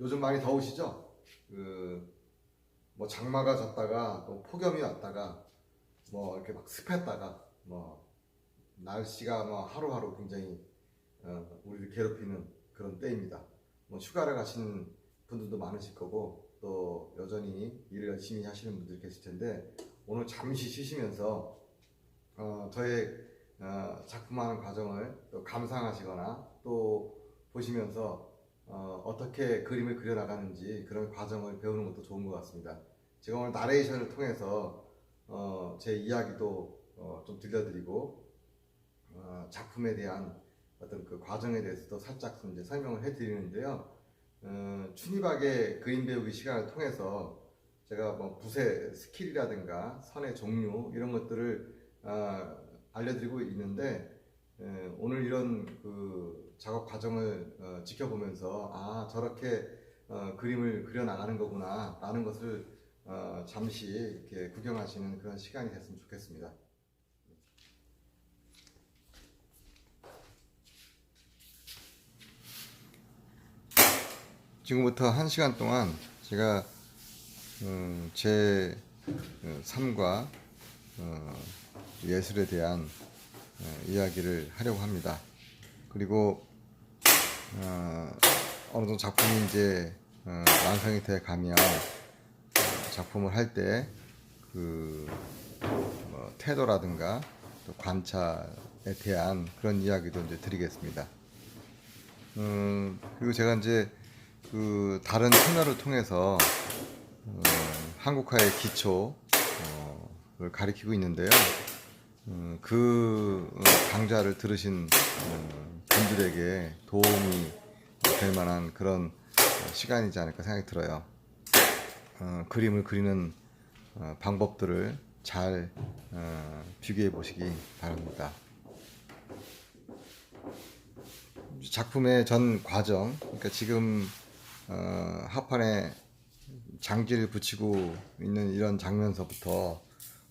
요즘 많이 더우시죠? 뭐 장마가 졌다가 또 폭염이 왔다가 뭐 이렇게 막 습했다가 뭐 날씨가 뭐 하루하루 굉장히 우리를 괴롭히는 그런 때입니다. 뭐 휴가를 가신 분들도 많으실 거고 또 여전히 일을 열심히 하시는 분들 계실 텐데 오늘 잠시 쉬시면서 저의 작품하는 과정을 또 감상하시거나 또 보시면서 어떻게 그림을 그려나가는지 그런 과정을 배우는 것도 좋은 것 같습니다. 제가 오늘 나레이션을 통해서 제 이야기도 좀 들려드리고 작품에 대한 어떤 그 과정에 대해서도 살짝 이제 설명을 해드리는데요. 춘희박의 그림 배우기 시간을 통해서 제가 뭐 붓의 스킬이라든가 선의 종류 이런 것들을 알려드리고 있는데 오늘 이런 그 작업 과정을 지켜보면서 아 저렇게 그림을 그려 나가는 거구나 라는 것을 잠시 이렇게 구경하시는 그런 시간이 됐으면 좋겠습니다. 지금부터 1시간 동안 제가 제 삶과 예술에 대한 이야기를 하려고 합니다. 그리고 어느 정도 작품이 이제 완성이 돼 가면 작품을 할 때 그 태도라든가 또 관찰에 대한 그런 이야기도 이제 드리겠습니다. 그리고 제가 이제 그 다른 채널을 통해서 한국화의 기초를 가리키고 있는데요. 그 강좌를 들으신 분들에게 도움이 될 만한 그런 시간이지 않을까 생각이 들어요. 그림을 그리는 방법들을 잘 비교해 보시기 바랍니다. 작품의 전 과정, 그러니까 지금 합판에 장지를 붙이고 있는 이런 장면서부터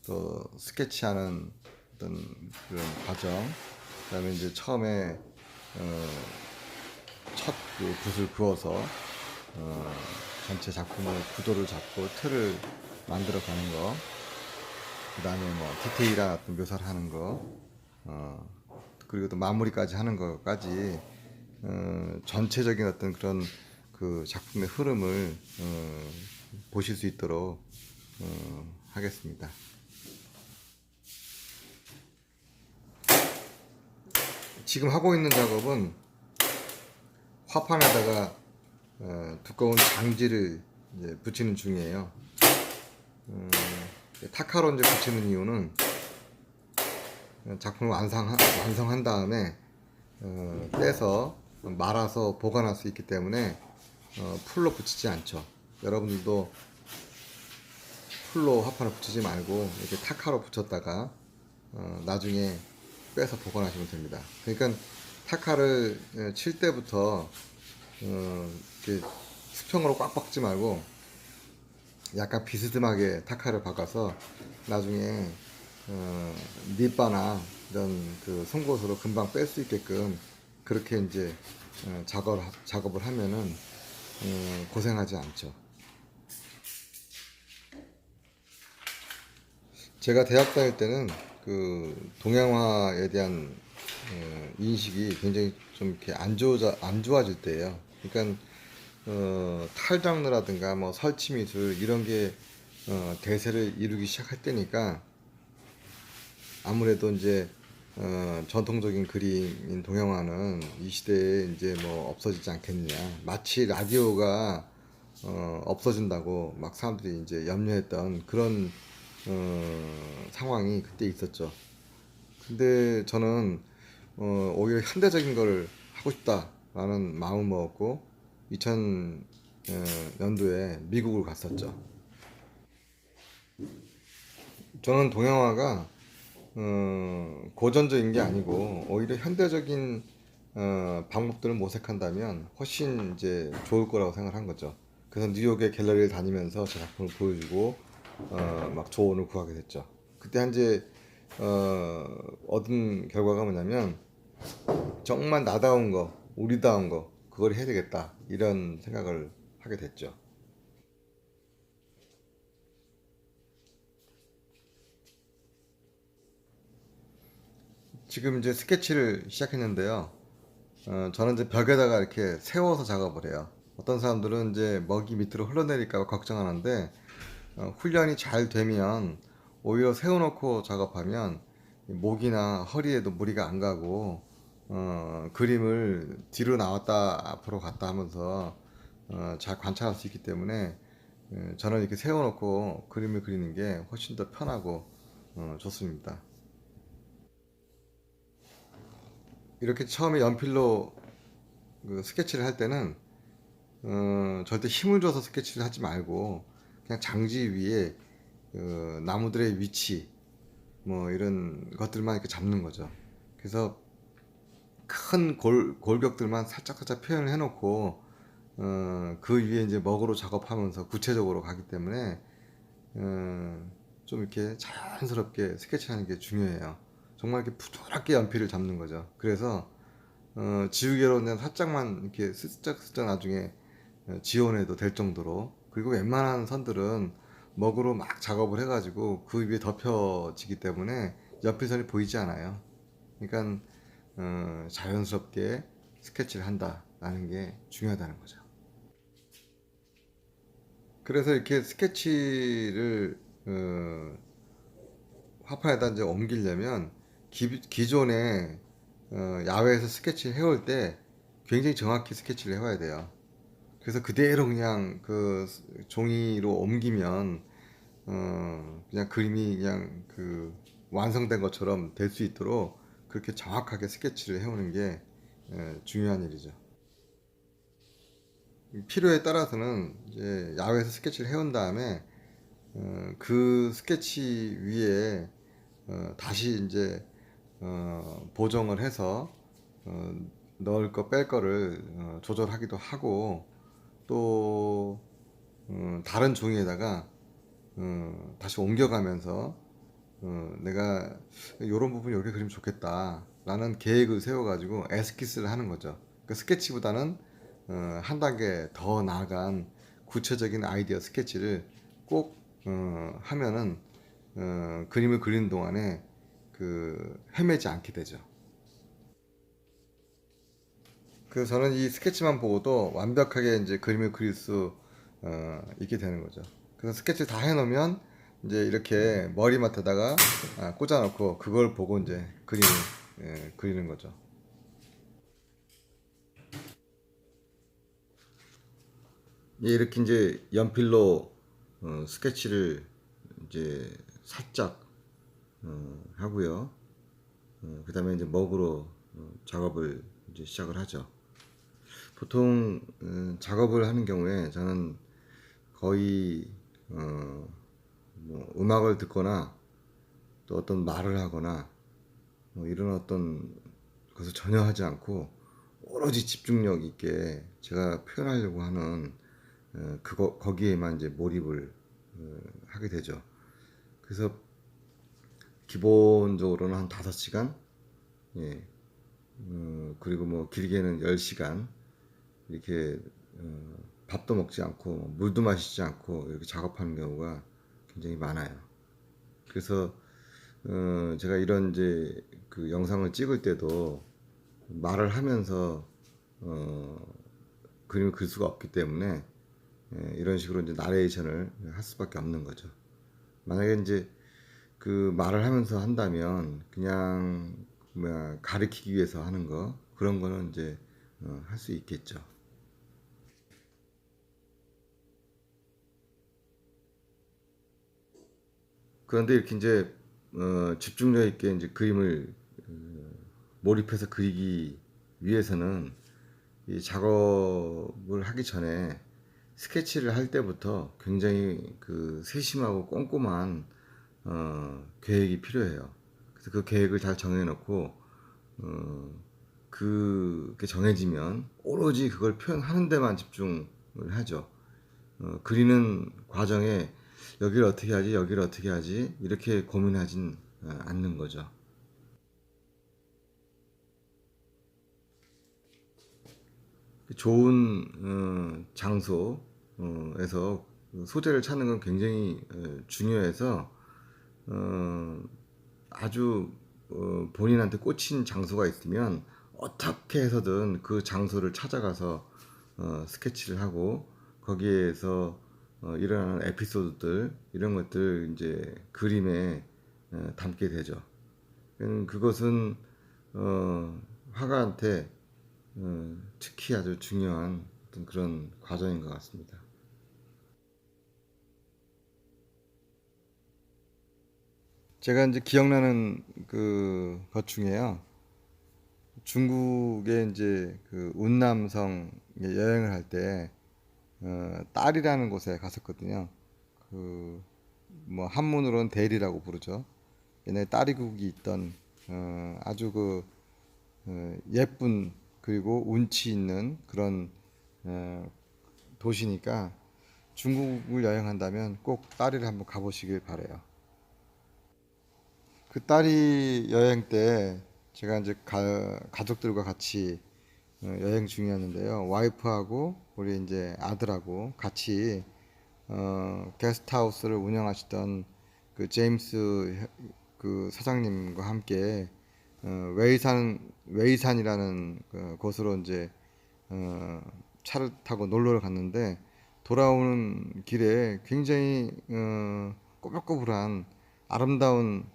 또 스케치하는 어떤 그런 과정, 그다음에 이제 처음에 첫 그 붓을 그어서 전체 작품의 구도를 잡고 틀을 만들어 가는 거, 그다음에 뭐 디테일한 어떤 묘사를 하는 거, 그리고 또 마무리까지 하는 것까지 전체적인 어떤 그런 그 작품의 흐름을 보실 수 있도록 하겠습니다. 지금 하고 있는 작업은 화판에다가 두꺼운 장지를 이제 붙이는 중이에요. 타카로 이제 붙이는 이유는 작품을 완성한 다음에 떼서 말아서 보관할 수 있기 때문에 풀로 붙이지 않죠. 여러분들도 풀로 화판을 붙이지 말고 이렇게 타카로 붙였다가 나중에 빼서 보관하시면 됩니다. 그러니까 타카를 칠 때부터 이렇게 수평으로 꽉 박지 말고 약간 비스듬하게 타카를 박아서 나중에 립바나 이런 그 송곳으로 금방 뺄 수 있게끔 그렇게 이제 작업을 하면은 고생하지 않죠. 제가 대학 다닐 때는 그 동양화에 대한 인식이 굉장히 좀 이렇게 안 좋아질 때예요. 그러니까 탈장르라든가 뭐 설치미술 이런 게 대세를 이루기 시작할 때니까 아무래도 이제 전통적인 그림인 동양화는 이 시대에 이제 뭐 없어지지 않겠느냐, 마치 라디오가 없어진다고 막 사람들이 이제 염려했던 그런 상황이 그때 있었죠. 근데 저는 오히려 현대적인 걸 하고 싶다라는 마음을 먹었고 2000년도에 미국을 갔었죠. 저는 동양화가 고전적인 게 아니고 오히려 현대적인 방법들을 모색한다면 훨씬 이제 좋을 거라고 생각한 거죠. 그래서 뉴욕의 갤러리를 다니면서 제 작품을 보여주고 막 조언을 구하게 됐죠. 그때 현재 얻은 결과가 뭐냐면 정말 나다운 거, 우리다운 거 그걸 해야 되겠다 이런 생각을 하게 됐죠. 지금 이제 스케치를 시작했는데요. 저는 이제 벽에다가 이렇게 세워서 작업을 해요. 어떤 사람들은 이제 먹이 밑으로 흘러내릴까 봐 걱정하는데, 훈련이 잘 되면 오히려 세워놓고 작업하면 목이나 허리에도 무리가 안 가고, 그림을 뒤로 나왔다 앞으로 갔다 하면서 잘 관찰할 수 있기 때문에, 저는 이렇게 세워놓고 그림을 그리는 게 훨씬 더 편하고 좋습니다. 이렇게 처음에 연필로 그 스케치를 할 때는 절대 힘을 줘서 스케치를 하지 말고 그냥 장지 위에 나무들의 위치 뭐 이런 것들만 이렇게 잡는 거죠. 그래서 큰 골격들만 살짝살짝 표현을 해놓고 그 위에 이제 먹으로 작업하면서 구체적으로 가기 때문에 좀 이렇게 자연스럽게 스케치하는 게 중요해요. 정말 이렇게 부드럽게 연필을 잡는 거죠. 그래서 지우개로는 살짝만 이렇게 슬쩍슬쩍 나중에 지원해도 될 정도로, 그리고 웬만한 선들은 먹으로 막 작업을 해가지고 그 위에 덮여지기 때문에 연필선이 보이지 않아요. 그러니까 자연스럽게 스케치를 한다라는 게 중요하다는 거죠. 그래서 이렇게 스케치를 화판에다 이제 옮기려면 기존에 야외에서 스케치를 해올 때 굉장히 정확히 스케치를 해와야 돼요. 그래서 그대로 그냥 그 종이로 옮기면 그냥 그림이 그냥 그 완성된 것처럼 될 수 있도록 그렇게 정확하게 스케치를 해오는 게 중요한 일이죠. 필요에 따라서는 이제 야외에서 스케치를 해온 다음에 그 스케치 위에 다시 이제 보정을 해서 어, 넣을 거 뺄 거를 조절하기도 하고, 또 다른 종이에다가 다시 옮겨가면서 내가 이런 부분 이렇게 그리면 좋겠다 라는 계획을 세워가지고 에스키스를 하는 거죠. 그 스케치보다는 한 단계 더 나아간 구체적인 아이디어 스케치를 꼭 하면은 그림을 그리는 동안에 그 헤매지 않게 되죠. 그래서 저는 이 스케치만 보고도 완벽하게 이제 그림을 그릴 수 있게 되는 거죠. 그래서 스케치 다 해놓으면 이제 이렇게 머리맡에다가 꽂아놓고 그걸 보고 이제 그림을 그리는 거죠. 예, 이렇게 이제 연필로 스케치를 이제 살짝 하고요. 그다음에 이제 먹으로 작업을 이제 시작을 하죠. 보통 작업을 하는 경우에 저는 거의 뭐 음악을 듣거나 또 어떤 말을 하거나 뭐 이런 어떤 것을 전혀 하지 않고 오로지 집중력 있게 제가 표현하려고 하는 그거 거기에만 이제 몰입을 하게 되죠. 그래서 기본적으로는 한 5시간, 예, 그리고 뭐 길게는 10시간 이렇게 밥도 먹지 않고 물도 마시지 않고 이렇게 작업하는 경우가 굉장히 많아요. 그래서 제가 이런 이제 그 영상을 찍을 때도 말을 하면서 그림을 그릴 수가 없기 때문에 이런 식으로 이제 나레이션을 할 수밖에 없는 거죠. 만약에 이제 그 말을 하면서 한다면 그냥 뭐야 가르치기 위해서 하는 거 그런 거는 이제 할 수 있겠죠. 그런데 이렇게 이제 집중력 있게 이제 그림을 몰입해서 그리기 위해서는 이 작업을 하기 전에 스케치를 할 때부터 굉장히 그 세심하고 꼼꼼한 계획이 필요해요. 그래서 그 계획을 잘 정해놓고 그게 정해지면 오로지 그걸 표현하는 데만 집중을 하죠. 그리는 과정에 여기를 어떻게 하지, 여기를 어떻게 하지 이렇게 고민하진 않는 거죠. 좋은 장소, 에서 소재를 찾는 건 굉장히 중요해서 아주 본인한테 꽂힌 장소가 있으면 어떻게 해서든 그 장소를 찾아가서 스케치를 하고 거기에서 일어나는 에피소드들 이런 것들 이제 그림에 담게 되죠. 그것은 화가한테 특히 아주 중요한 어떤 그런 과정인 것 같습니다. 제가 이제 기억나는 그 것 중에요. 중국에 이제 그 운남성 여행을 할 때 딸이라는 곳에 갔었거든요. 그 뭐 한문으로는 대리라고 부르죠. 옛날에 딸이국이 있던 아주 그 예쁜 그리고 운치 있는 그런 어, 도시니까 중국을 여행한다면 꼭 딸이를 한번 가보시길 바래요. 그 딸이 여행 때 제가 이제 가족들과 같이 여행 중이었는데요. 와이프하고 우리 이제 아들하고 같이 게스트하우스를 운영하시던 그 제임스 그 사장님과 함께 웨이산이라는 그 곳으로 이제 어, 차를 타고 놀러를 갔는데 돌아오는 길에 굉장히 꼬불꼬불한 아름다운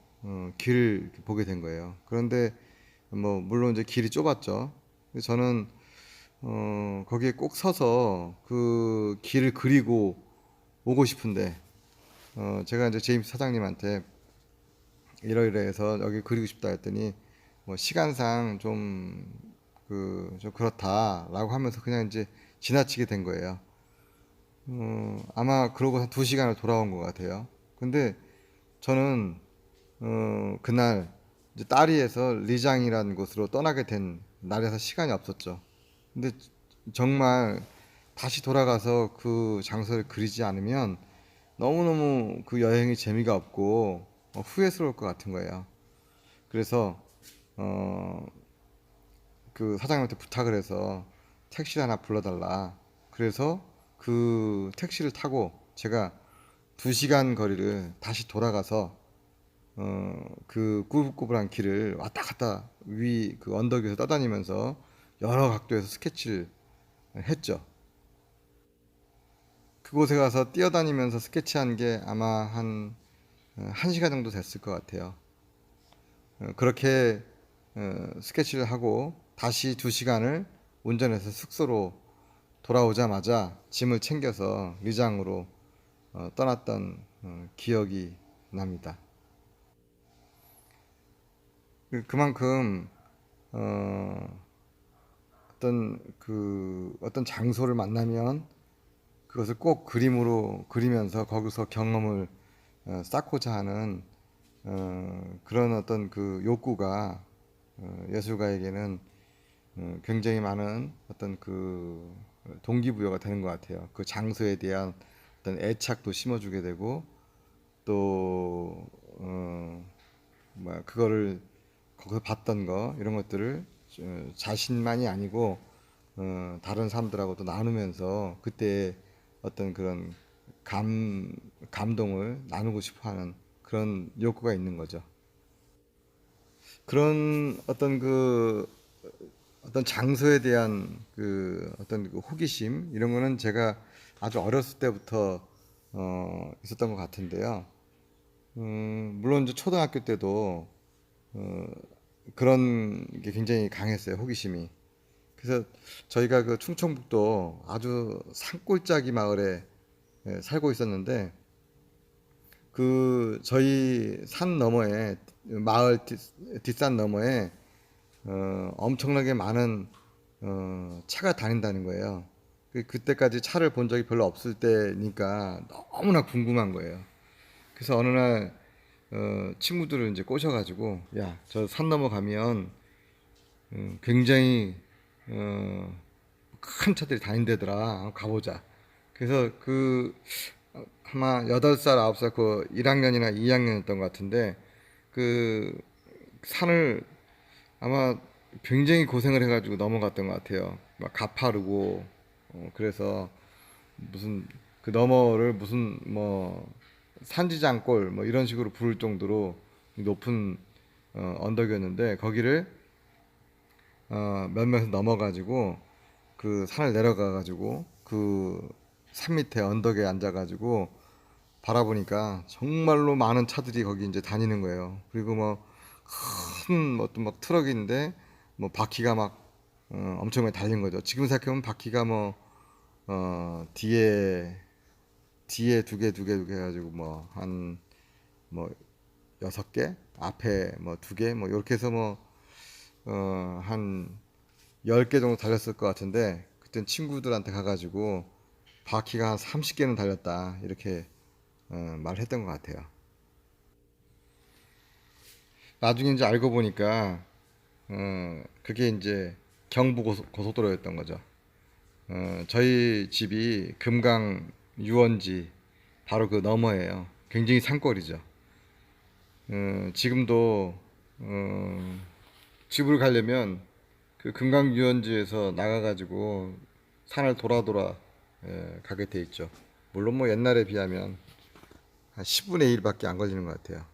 길을 보게 된 거예요. 그런데 뭐 물론 이제 길이 좁았죠. 저는 거기에 꼭 서서 그 길을 그리고 오고 싶은데 제가 이제 제임스 사장님한테 이러이러해서 여기 그리고 싶다 했더니 뭐 시간상 좀 그렇다라고 하면서 그냥 이제 지나치게 된 거예요. 아마 그러고 한 2시간을 돌아온 것 같아요. 근데 저는 그날 이제 따리에서 리장이라는 곳으로 떠나게 된 날에서 시간이 없었죠. 근데 정말 다시 돌아가서 그 장소를 그리지 않으면 너무너무 그 여행이 재미가 없고 후회스러울 것 같은 거예요. 그래서 어, 그 사장님한테 부탁을 해서 택시를 하나 불러달라. 그래서 그 택시를 타고 제가 2시간 거리를 다시 돌아가서 그 꾸불꾸불한 길을 왔다 갔다 위 그 언덕 위에서 떠다니면서 여러 각도에서 스케치를 했죠. 그곳에 가서 뛰어다니면서 스케치한 게 아마 한 1시간 정도 됐을 것 같아요. 그렇게 스케치를 하고 다시 2시간을 운전해서 숙소로 돌아오자마자 짐을 챙겨서 리장으로 떠났던 기억이 납니다. 그만큼 어, 어떤 장소를 만나면 그것을 꼭 그림으로 그리면서 거기서 경험을 쌓고자 하는 그런 어떤 그 욕구가 예술가에게는 굉장히 많은 어떤 그 동기부여가 되는 것 같아요. 그 장소에 대한 어떤 애착도 심어주게 되고 또 그거를 거기서 봤던 거 이런 것들을 자신만이 아니고 다른 사람들하고도 나누면서 그때 어떤 그런 감 감동을 나누고 싶어하는 그런 욕구가 있는 거죠. 그런 어떤 장소에 대한 그 어떤 그 호기심 이런 거는 제가 아주 어렸을 때부터 있었던 것 같은데요. 물론 이제 초등학교 때도 그런 게 굉장히 강했어요, 호기심이. 그래서 저희가 그 충청북도 아주 산골짜기 마을에 살고 있었는데 그 저희 산 너머에 마을 뒷산 너머에 엄청나게 많은 차가 다닌다는 거예요. 그때까지 차를 본 적이 별로 없을 때니까 너무나 궁금한 거예요. 그래서 어느 날 친구들을 이제 꼬셔가지고 야, 저 산 넘어가면 굉장히 어, 큰 차들이 다닌대더라. 한번 가보자. 그래서 아마 8살, 9살 그 1학년이나 2학년이었던 것 같은데 그 산을 아마 굉장히 고생을 해가지고 넘어갔던 것 같아요. 막 가파르고 그래서 무슨 그 너머를 무슨 뭐 산지장골 뭐 이런 식으로 부를 정도로 높은 언덕이었는데 거기를 몇 명에서 넘어가지고 그 산을 내려가가지고 그 산 밑에 언덕에 앉아가지고 바라보니까 정말로 많은 차들이 거기 이제 다니는 거예요. 그리고 뭐 큰 어떤 막 트럭인데 뭐 바퀴가 막 엄청 많이 달린 거죠. 지금 생각해보면 바퀴가 뭐 뒤에 두 개 해가지고 뭐 한 뭐 6개 앞에 뭐 2개 뭐 이렇게 해서 뭐 한 10개 정도 달렸을 것 같은데 그땐 친구들한테 가가지고 바퀴가 한 30개는 달렸다 이렇게 말했던 것 같아요. 나중에 이제 알고 보니까 그게 이제 경부 고속도로였던 거죠. 저희 집이 금강 유원지 바로 그 너머예요. 굉장히 산골이죠. 지금도 집을 가려면 그 금강 유원지에서 나가가지고 산을 돌아 가게 돼 있죠. 물론 뭐 옛날에 비하면 한 10분의 1밖에 안 걸리는 것 같아요.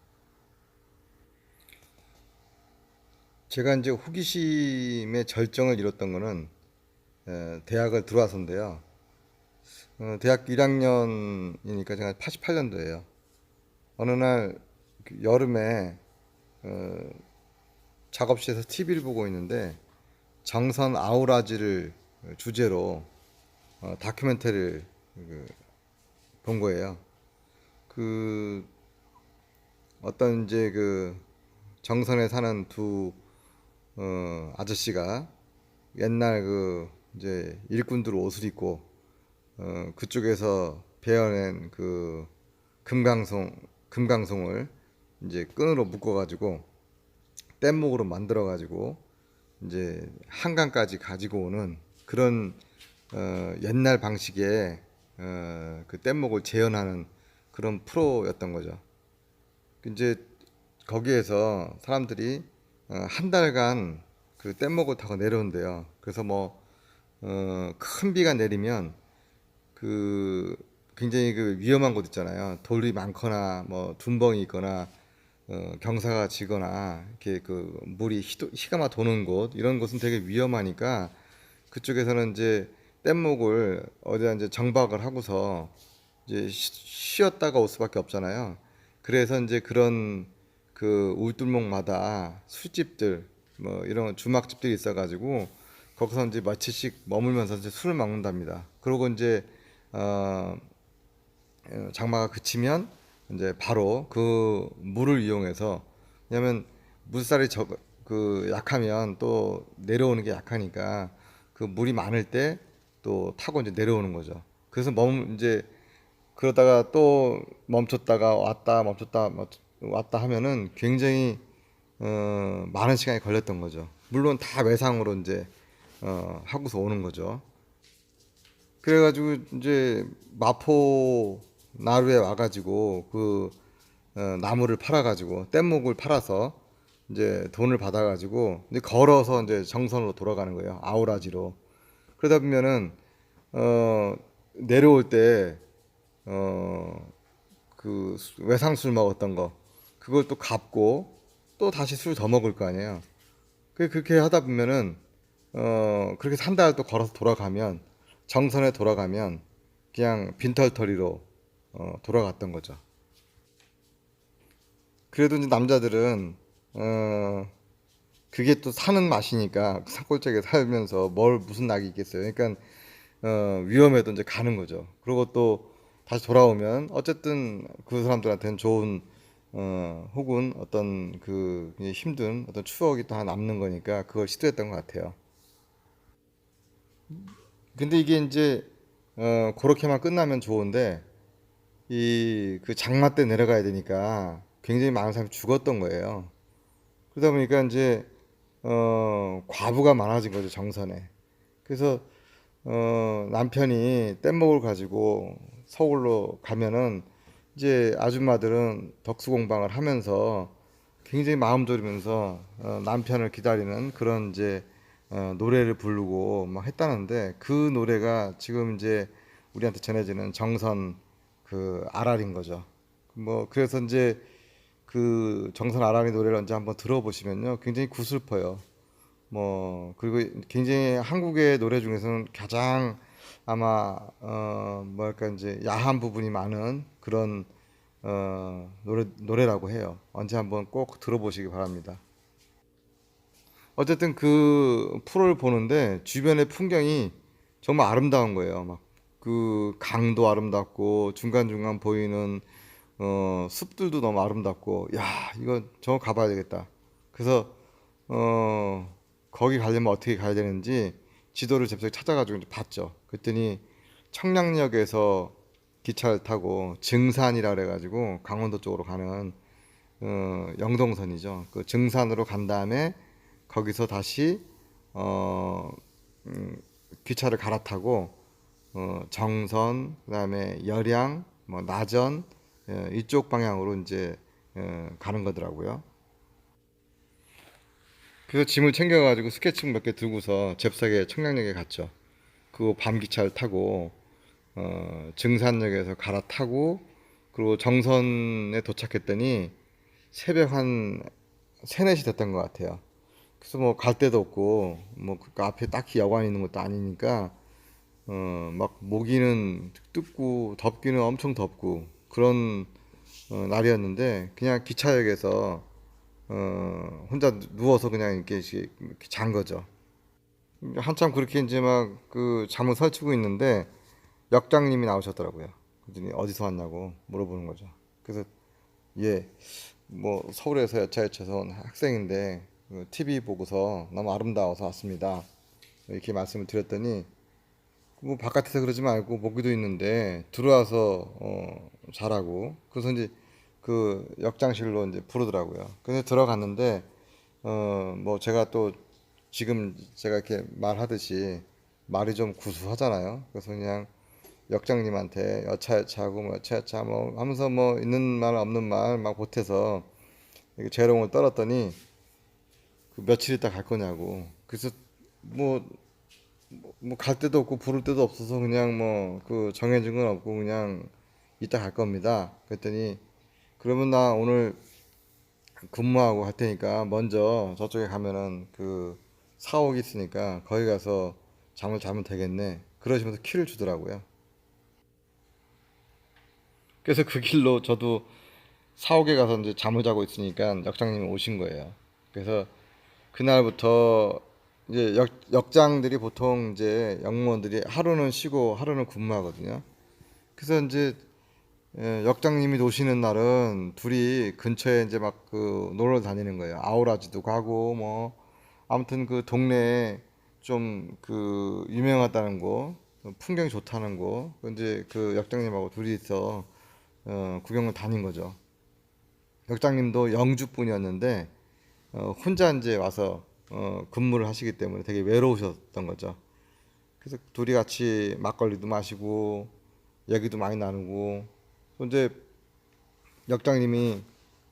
제가 이제 호기심의 절정을 이뤘던 거는 대학을 들어와서인데요. 대학 1학년이니까 제가 88년도예요. 어느 날 여름에 작업실에서 TV를 보고 있는데 정선 아우라지를 주제로 다큐멘터리를 본 거예요. 그 어떤 이제 그 정선에 사는 두 아저씨가 옛날 그 이제 일꾼들 옷을 입고 그쪽에서 베어낸 그 금강송을 이제 끈으로 묶어가지고 뗏목으로 만들어가지고 이제 한강까지 가지고 오는 그런 옛날 방식의 그 뗏목을 재현하는 그런 프로였던 거죠. 이제 거기에서 사람들이 한 달간 그 뗏목을 타고 내려온대요. 그래서 뭐 큰 비가 내리면 그 굉장히 그 위험한 곳 있잖아요. 돌이 많거나 뭐 둔벙이 있거나 경사가 지거나 이렇게 그 물이 희가마 도는 곳 이런 곳은 되게 위험하니까 그쪽에서는 이제 뗏목을 어디다 이제 정박을 하고서 이제 쉬었다가 올 수밖에 없잖아요. 그래서 이제 그런 그 울두목마다 술집들 뭐 이런 주막집들이 있어가지고 거기서 이제 며칠씩 머물면서 이제 술을 먹는답니다. 그리고 이제 어, 장마가 그치면 이제 바로 그 물을 이용해서 왜냐면 물살이 그 약하면 또 내려오는 게 약하니까 그 물이 많을 때 또 타고 이제 내려오는 거죠. 그래서 이제 그러다가 또 멈췄다가 왔다 하면은 굉장히 많은 시간이 걸렸던 거죠. 물론 다 외상으로 이제 하고서 오는 거죠. 그래가지고 이제 마포 나루에 와가지고 그 나무를 팔아가지고 뗏목을 팔아서 이제 돈을 받아가지고 이제 걸어서 이제 정선으로 돌아가는 거예요. 아우라지로. 그러다 보면은 내려올 때 그 외상술 먹었던 거 그걸 또 갚고 또 다시 술 더 먹을 거 아니에요. 그렇게 하다 보면은 그렇게 한 달 또 걸어서 돌아가면 정선에 돌아가면 그냥 빈털터리로 돌아갔던 거죠. 그래도 이제 남자들은 그게 또 사는 맛이니까 산골짜기에 살면서 뭘 무슨 낙이 있겠어요. 그러니까 위험해도 이제 가는 거죠. 그리고 또 다시 돌아오면 어쨌든 그 사람들한테는 좋은 혹은 어떤 그 힘든 어떤 추억이 또 하나 남는 거니까 그걸 시도했던 것 같아요. 근데 이게 이제 그렇게만 끝나면 좋은데 이 그 장마 때 내려가야 되니까 굉장히 많은 사람이 죽었던 거예요. 그러다 보니까 이제 과부가 많아진 거죠 정선에. 그래서 남편이 뗏목을 가지고 서울로 가면은 이제 아줌마들은 덕수공방을 하면서 굉장히 마음 졸이면서 남편을 기다리는 그런 이제 노래를 부르고 막 했다는데 그 노래가 지금 이제 우리한테 전해지는 정선 그 아랄인 거죠. 뭐 그래서 이제 그 정선 아랄이 노래를 언제 한번 들어보시면요, 굉장히 구슬퍼요. 뭐 그리고 굉장히 한국의 노래 중에서는 가장 아마 뭐랄까 이제 야한 부분이 많은 그런 노래라고 해요. 언제 한번 꼭 들어보시기 바랍니다. 어쨌든 그 프로를 보는데 주변의 풍경이 정말 아름다운 거예요. 막 그 강도 아름답고 중간중간 보이는 숲들도 너무 아름답고, 야, 이거 저 가봐야 되겠다. 그래서 어 거기 가려면 어떻게 가야 되는지 지도를 잽싸게 찾아가지고 이제 봤죠. 그랬더니 청량역에서 기차를 타고 증산이라 그래가지고 강원도 쪽으로 가는 영동선이죠. 그 증산으로 간 다음에 거기서 다시 어, 음, 기차를 갈아타고 정선, 그다음에 열양, 뭐 나전 이쪽 방향으로 이제 가는 거더라고요. 그래서 짐을 챙겨가지고 스케치북 몇 개 들고서 잽싸게 청량역에 갔죠. 그 밤 기차를 타고 증산역에서 갈아타고 그리고 정선에 도착했더니 새벽 한 3, 4시 됐던 것 같아요. 그래서 뭐 갈 데도 없고 뭐그 앞에 딱히 여관 있는 것도 아니니까 막 모기는 뜨고 덥기는 엄청 덥고 그런 날이었는데 그냥 기차역에서 혼자 누워서 그냥 이렇게 잔 거죠. 한참 그렇게 이제 막 그 잠을 설치고 있는데 역장님이 나오셨더라고요. 그랬더니 어디서 왔냐고 물어보는 거죠. 그래서 예, 뭐 서울에서 여차여차해서 온 학생인데 TV 보고서 너무 아름다워서 왔습니다. 이렇게 말씀을 드렸더니 뭐 바깥에서 그러지 말고 모기도 있는데 들어와서 자라고. 그래서 이제 그 역장실로 이제 부르더라고요. 그래서 들어갔는데 뭐 제가 또 지금 제가 이렇게 말하듯이 말이 좀 구수하잖아요. 그래서 그냥 역장님한테 여차여차하고 뭐 여차여차 뭐 하면서 뭐 있는 말 없는 말 막 보태서 이렇게 재롱을 떨었더니 그 며칠 있다 갈 거냐고. 그래서 뭐 뭐 갈 데도 없고 부를 데도 없어서 그냥 뭐 그 정해진 건 없고 그냥 이따 갈 겁니다. 그랬더니 그러면 나 오늘 근무하고 할 테니까 먼저 저쪽에 가면은 그 사옥이 있으니까 거기 가서 잠을 자면 되겠네. 그러시면서 키를 주더라고요. 그래서 그 길로 저도 사옥에 가서 이제 잠을 자고 있으니까 역장님이 오신 거예요. 그래서 그날부터 이제 역장들이 보통 이제 역무원들이 하루는 쉬고 하루는 근무하거든요. 그래서 이제 역장님이 노시는 날은 둘이 근처에 이제 막 그 놀러 다니는 거예요. 아우라지도 가고 뭐 아무튼 그 동네에 좀 그 유명하다는 곳, 풍경이 좋다는 곳, 이제 그 역장님하고 둘이서 구경을 다닌 거죠. 역장님도 영주 분이었는데 혼자 이제 와서 근무를 하시기 때문에 되게 외로우셨던 거죠. 그래서 둘이 같이 막걸리도 마시고 얘기도 많이 나누고 또 이제 역장님이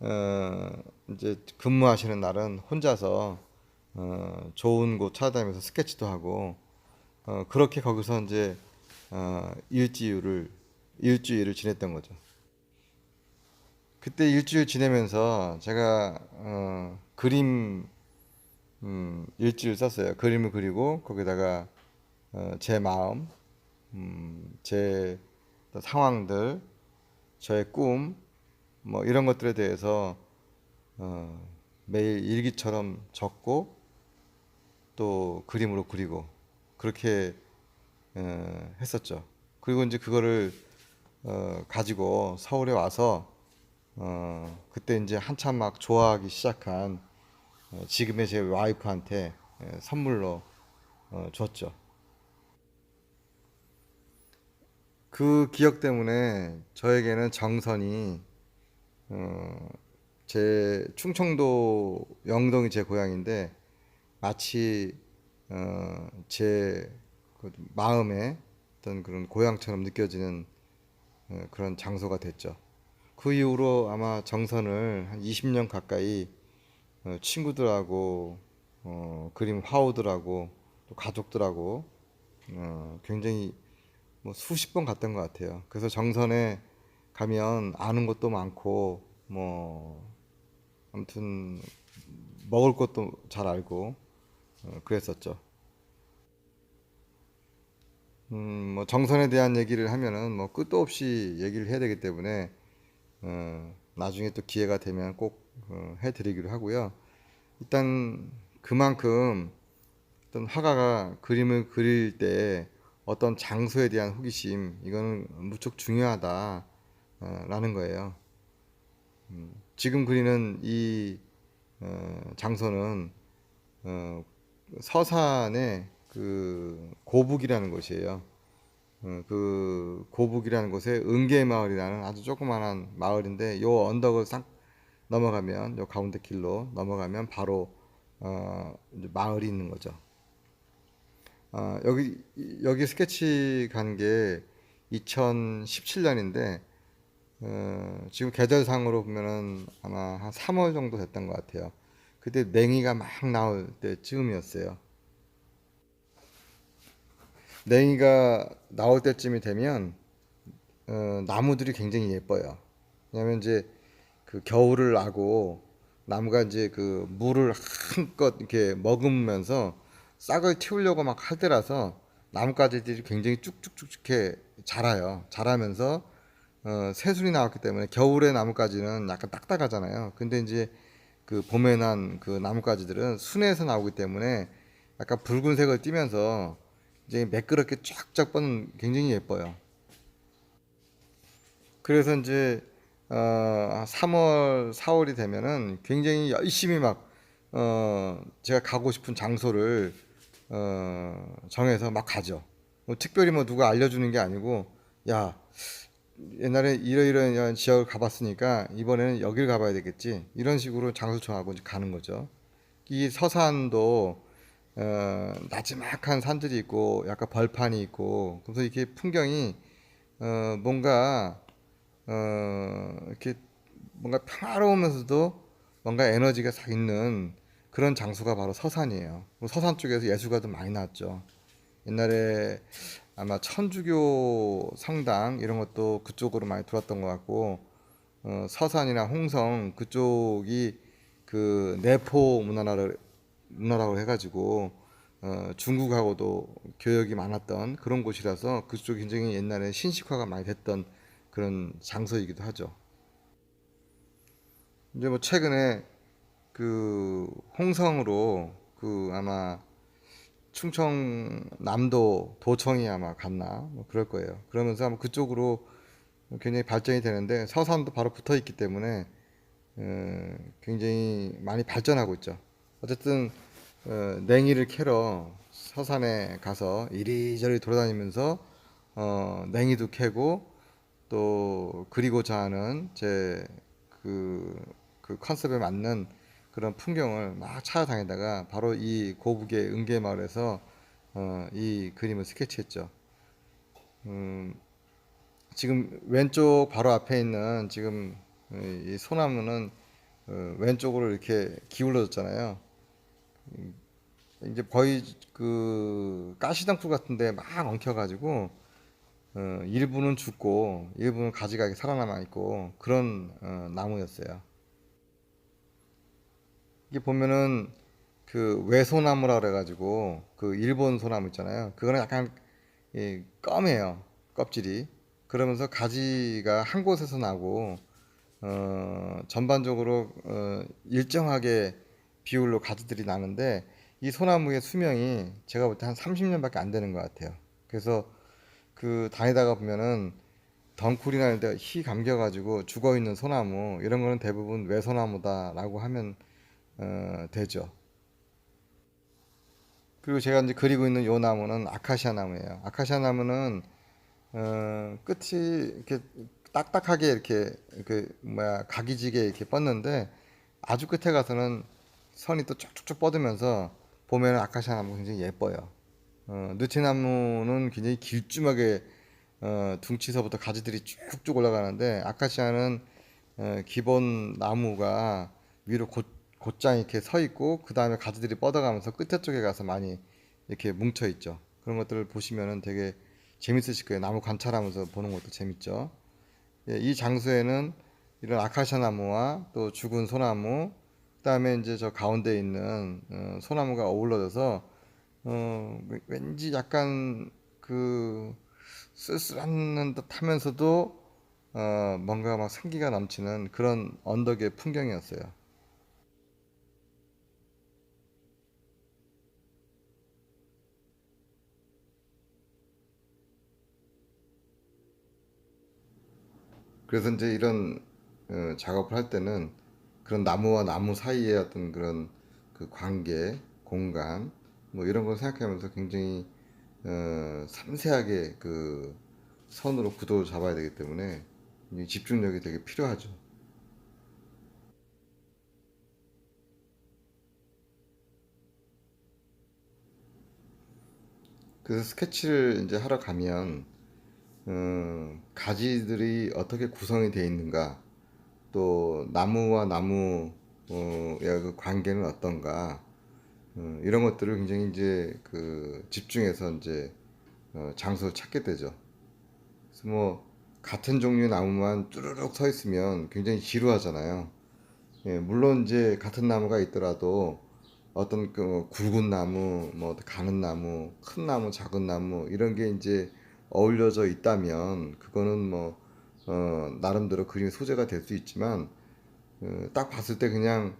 어, 이제 근무하시는 날은 혼자서 좋은 곳 찾아다니면서 스케치도 하고 그렇게 거기서 이제 일주일을 지냈던 거죠. 그때 일주일 지내면서 제가 그림 일지를 썼어요. 그림을 그리고 거기다가 제 마음, 제 상황들, 저의 꿈, 뭐 이런 것들에 대해서 어, 매일 일기처럼 적고 또 그림으로 그리고 그렇게 했었죠. 그리고 이제 그거를 가지고 서울에 와서 그때 이제 한참 막 좋아하기 시작한 지금의 제 와이프한테 선물로 줬죠. 그 기억 때문에 저에게는 정선이 제 충청도 영동이 제 고향인데 마치 제그 마음에 어떤 그런 고향처럼 느껴지는 그런 장소가 됐죠. 그 이후로 아마 정선을 한 20년 가까이 친구들하고 그림 화우들하고 또 가족들하고 굉장히 뭐 수십 번 갔던 것 같아요. 그래서 정선에 가면 아는 것도 많고 뭐 아무튼 먹을 것도 잘 알고 그랬었죠. 뭐 정선에 대한 얘기를 하면은 뭐 끝도 없이 얘기를 해야 되기 때문에 나중에 또 기회가 되면 꼭 해드리기로 하고요. 일단 그만큼 어떤 화가가 그림을 그릴 때 어떤 장소에 대한 호기심 이거는 무척 중요하다라는 거예요. 지금 그리는 이 장소는 어, 서산의 그 고북이라는 곳이에요. 그 고북이라는 곳에 은계마을이라는 아주 조그만한 마을인데 요 언덕을 싹 넘어가면 요 가운데 길로 넘어가면 바로 이제 마을이 있는 거죠. 여기 스케치 간 게 2017년인데 지금 계절상으로 보면은 아마 한 3월 정도 됐던 것 같아요. 그때 냉이가 막 나올 때쯤이었어요. 냉이가 나올 때쯤이 되면 나무들이 굉장히 예뻐요. 왜냐면 이제 그 겨울을 나고 나무가 이제 그 물을 한껏 이렇게 머금으면서 싹을 틔우려고 막 할 때라서 나뭇가지들이 굉장히 쭉쭉쭉쭉 이렇게 자라요. 자라면서 새순이 나왔기 때문에 겨울에 나뭇가지는 약간 딱딱하잖아요. 근데 이제 그 봄에 난 그 나뭇가지들은 순에서 나오기 때문에 약간 붉은색을 띠면서 이제 매끄럽게 쫙쫙 뻗는 굉장히 예뻐요. 그래서 이제 3월, 4월이 되면은 굉장히 열심히 막 제가 가고 싶은 장소를 정해서 막 가죠. 뭐 특별히 뭐 누가 알려주는 게 아니고 야 옛날에 이러이러한 지역을 가봤으니까 이번에는 여길 가봐야 되겠지. 이런 식으로 장소 정하고 이제 가는 거죠. 이 서산도 나지막한 산들이 있고 약간 벌판이 있고 그래서 이렇게 풍경이 뭔가 이렇게 뭔가 평화로우면서도 뭔가 에너지가 싹 있는 그런 장소가 바로 서산이에요. 서산 쪽에서 예술가도 많이 나왔죠. 옛날에 아마 천주교 성당 이런 것도 그쪽으로 많이 들어왔던 것 같고 서산이나 홍성 그쪽이 그 내포 문화라고 해가지고 중국하고도 교역이 많았던 그런 곳이라서 그쪽 굉장히 옛날에 신식화가 많이 됐던 그런 장소이기도 하죠. 이제 뭐 최근에 그 홍성으로 그 아마 충청남도 도청이 아마 갔나 뭐 그럴 거예요. 그러면서 아마 그쪽으로 굉장히 발전이 되는데 서산도 바로 붙어 있기 때문에 굉장히 많이 발전하고 있죠. 어쨌든 냉이를 캐러 서산에 가서 이리저리 돌아다니면서 냉이도 캐고 또 그리고자 하는 제 그 그 컨셉에 맞는 그런 풍경을 막 찾아다니다가 바로 이 고북의 은계마을에서 이 그림을 스케치했죠. 음, 지금 왼쪽 바로 앞에 있는 지금 이 소나무는 왼쪽으로 이렇게 기울어졌잖아요. 이제 거의 그 가시덤불 같은데 막 엉켜가지고 일부는 죽고 일부는 가지가 이렇게 살아남아 있고 그런 나무였어요. 이게 보면은 그 외소나무라 그래가지고 그 일본 소나무 있잖아요. 그거는 약간 검해요. 껍질이. 그러면서 가지가 한 곳에서 나고 전반적으로 일정하게 비율로 가지들이 나는데 이 소나무의 수명이 제가 볼 때 한 30년밖에 안 되는 것 같아요. 그래서 그 다니다가 보면은 덩쿨이 나는데 희 감겨가지고 죽어 있는 소나무 이런 거는 대부분 외소나무다라고 하면 되죠. 그리고 제가 이제 그리고 있는 요 나무는 아카시아 나무예요. 아카시아 나무는 끝이 이렇게 딱딱하게 이렇게 뭐야 각이지게 이렇게 뻗는데 아주 끝에 가서는 선이 또 쭉쭉쭉 뻗으면서 보면은 아카시아 나무 굉장히 예뻐요. 느티나무는 굉장히 길쭉하게 둥치서부터 가지들이 쭉쭉 올라가는데 아카시아는 기본 나무가 위로 곧장 이렇게 서 있고 그 다음에 가지들이 뻗어가면서 끝에 쪽에 가서 많이 이렇게 뭉쳐 있죠. 그런 것들을 보시면은 되게 재밌으실 거예요. 나무 관찰하면서 보는 것도 재밌죠. 예, 이 장소에는 이런 아카시아 나무와 또 죽은 소나무, 그다음에 이제 저 가운데 있는 소나무가 어우러져서 왠지 약간 그 쓸쓸한 듯 하면서도 뭔가 막 생기가 넘치는 그런 언덕의 풍경이었어요. 그래서 이제 이런 작업을 할 때는 그런 나무와 나무 사이의 어떤 그런 그 관계, 공간, 뭐 이런 걸 생각하면서 굉장히 섬세하게 그 선으로 구도를 잡아야 되기 때문에 이 집중력이 되게 필요하죠. 그래서 스케치를 이제 하러 가면 가지들이 어떻게 구성이 되어 있는가, 또 나무와 나무의 그 관계는 어떤가, 이런 것들을 굉장히 이제 그 집중해서 이제 장소를 찾게 되죠. 그래서 뭐 같은 종류의 나무만 쭈르륵 서 있으면 굉장히 지루하잖아요. 예, 물론 이제 같은 나무가 있더라도 어떤 그 굵은 나무, 뭐 가는 나무, 큰 나무, 작은 나무 이런 게 이제 어울려져 있다면 그거는 뭐 나름대로 그림의 소재가 될 수 있지만 딱 봤을 때 그냥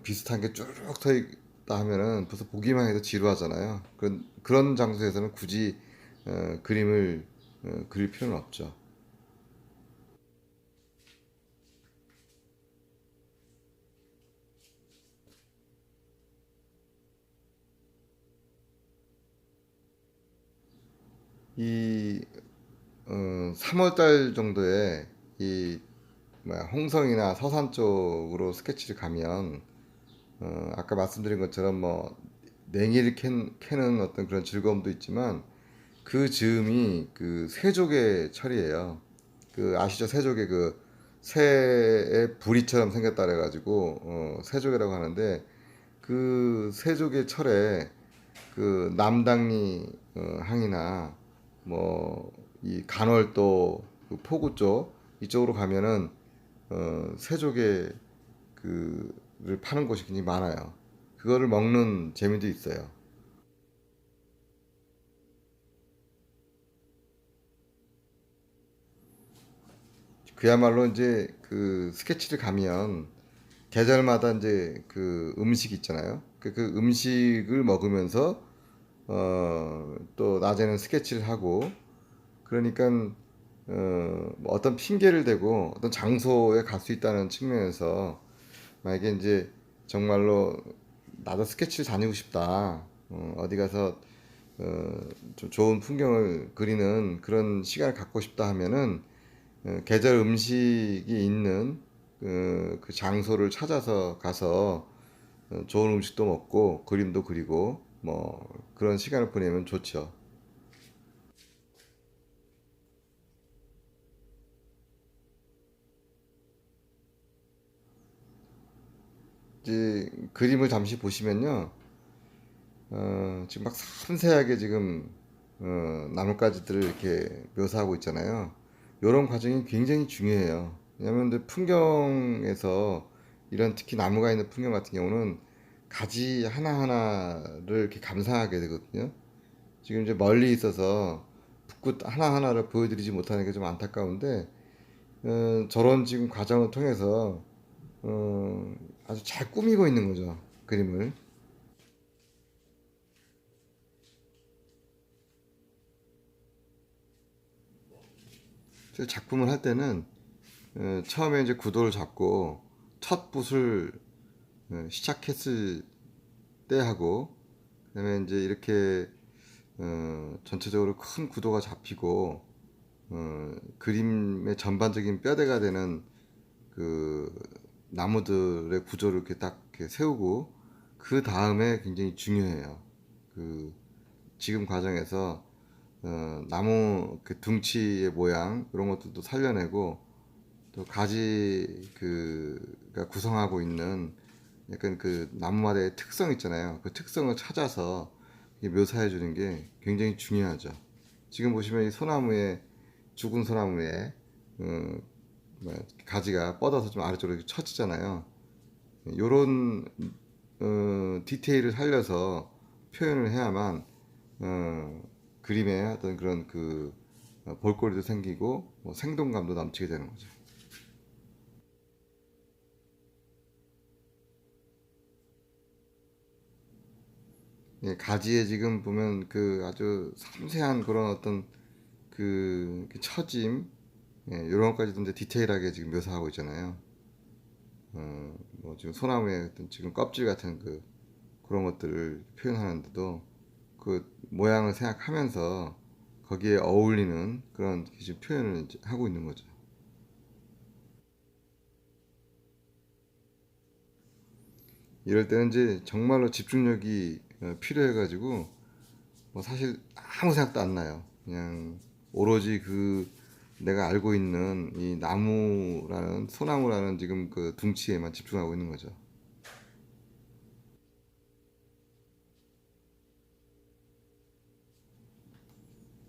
비슷한 게 쭈르륵 서 있다 하면은 벌써 보기만 해도 지루하잖아요. 그런 장소에서는 굳이 그림을 그릴 필요는 없죠. 이 3월 달 정도에 이 뭐야 홍성이나 서산 쪽으로 스케치를 가면 아까 말씀드린 것처럼 뭐 냉이를 캐는 어떤 그런 즐거움도 있지만 그 즈음이 그 새조개 철이에요. 그 아시죠? 새조개 그 새의 부리처럼 생겼다 그래가지고 새조개라고 하는데 그 새조개 철에 그 남당리 항이나 뭐 이 간월도 그 포구 쪽 이쪽으로 가면은 새조개 그를 파는 곳이 굉장히 많아요. 그거를 먹는 재미도 있어요. 그야말로 이제 그 스케치를 가면 계절마다 이제 그 음식 있잖아요. 그 음식을 먹으면서 또 낮에는 스케치를 하고 그러니까 뭐 어떤 핑계를 대고 어떤 장소에 갈 수 있다는 측면에서 만약에 이제 정말로 나도 스케치를 다니고 싶다. 어디 가서 좀 좋은 풍경을 그리는 그런 시간을 갖고 싶다 하면은 계절 음식이 있는 그 장소를 찾아서 가서 좋은 음식도 먹고 그림도 그리고 뭐 그런 시간을 보내면 좋죠. 이제 그림을 잠시 보시면요. 지금 막 섬세하게 지금 나뭇가지들을 이렇게 묘사하고 있잖아요. 이런 과정이 굉장히 중요해요. 왜냐하면 근데 풍경에서 이런 특히 나무가 있는 풍경 같은 경우는 가지 하나하나를 이렇게 감상하게 되거든요. 지금 이제 멀리 있어서 붓끝 하나하나를 보여드리지 못하는 게 좀 안타까운데 저런 지금 과정을 통해서 어, 아주 잘 꾸미고 있는 거죠. 그림을. 그래서 작품을 할 때는 처음에 이제 구도를 잡고 첫 붓을 시작했을 때 하고 그다음에 이제 이렇게 전체적으로 큰 구도가 잡히고 그림의 전반적인 뼈대가 되는 그 나무들의 구조를 이렇게 딱 이렇게 세우고 그 다음에 굉장히 중요해요. 그 지금 과정에서 나무 그 둥치의 모양 이런 것들도 살려내고 또 가지 그가 구성하고 있는 약간 그 나무마다의 특성 있잖아요. 그 특성을 찾아서 묘사해 주는 게 굉장히 중요하죠. 지금 보시면 이 소나무에 죽은 소나무에 어, 가지가 뻗어서 좀 아래쪽으로 이렇게 처지잖아요. 요런 디테일을 살려서 표현을 해야만 그림에 어떤 그런 그 볼거리도 생기고 뭐 생동감도 넘치게 되는 거죠. 예, 가지에 지금 보면 그 아주 섬세한 그런 어떤 그 처짐, 예, 이런 것까지도 이제 디테일하게 지금 묘사하고 있잖아요. 뭐 지금 소나무의 어떤 지금 껍질 같은 그런 것들을 표현하는데도 그 모양을 생각하면서 거기에 어울리는 그런 지금 표현을 이제 하고 있는 거죠. 이럴 때는 이제 정말로 집중력이 필요해가지고 뭐 사실 아무 생각도 안 나요. 그냥 오로지 그 내가 알고 있는 이 나무라는 소나무라는 지금 그 둥치에만 집중하고 있는 거죠.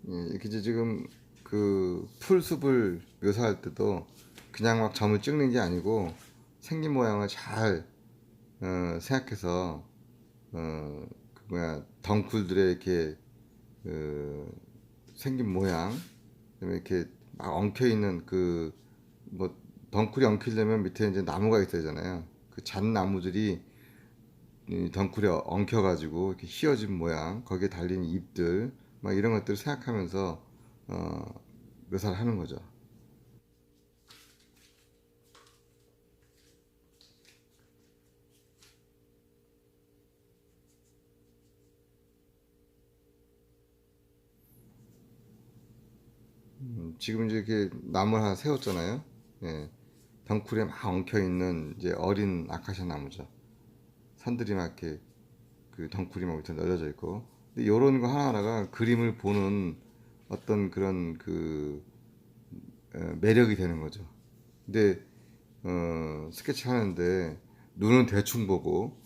예, 이렇게 이제 지금 그 풀숲을 묘사할 때도 그냥 막 점을 찍는 게 아니고 생긴 모양을 잘 생각해서 그 뭐야 덩굴들의 이렇게 그 생긴 모양, 그다음에 이렇게 막 엉켜 있는 그 뭐 덩굴이 엉키려면 밑에 이제 나무가 있어야 하잖아요. 그 잣나무들이 이 덩굴에 엉켜가지고 이렇게 휘어진 모양, 거기에 달린 잎들, 막 이런 것들을 생각하면서 묘사를 하는 거죠. 지금 이제 이렇게 나무를 하나 세웠잖아요. 예, 덩굴에 막 엉켜 있는 이제 어린 아카시아 나무죠. 산들이 막 이렇게 그 덩굴이 막 밑에 널려져 있고. 근데 이런 거 하나하나가 그림을 보는 어떤 그런 그 매력이 되는 거죠. 근데 스케치 하는데 눈은 대충 보고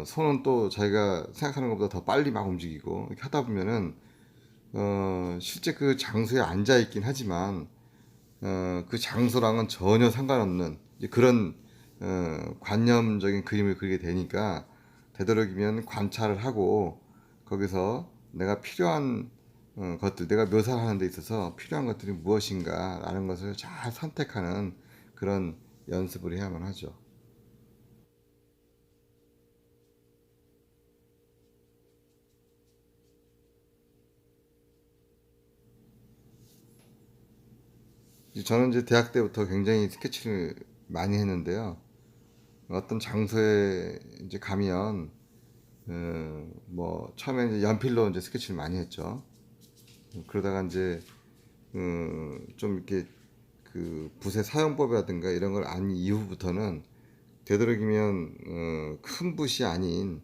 손은 또 자기가 생각하는 것보다 더 빨리 막 움직이고 이렇게 하다 보면은 실제 그 장소에 앉아 있긴 하지만 그 장소랑은 전혀 상관없는 이제 그런 관념적인 그림을 그리게 되니까 되도록이면 관찰을 하고 거기서 내가 필요한 것들, 내가 묘사를 하는 데 있어서 필요한 것들이 무엇인가라는 것을 잘 선택하는 그런 연습을 해야만 하죠. 저는 이제 대학 때부터 굉장히 스케치를 많이 했는데요. 어떤 장소에 이제 가면 뭐 처음에 이제 연필로 이제 스케치를 많이 했죠. 그러다가 이제 좀 이렇게 그 붓의 사용법이라든가 이런 걸 안 이후부터는 되도록이면 큰 붓이 아닌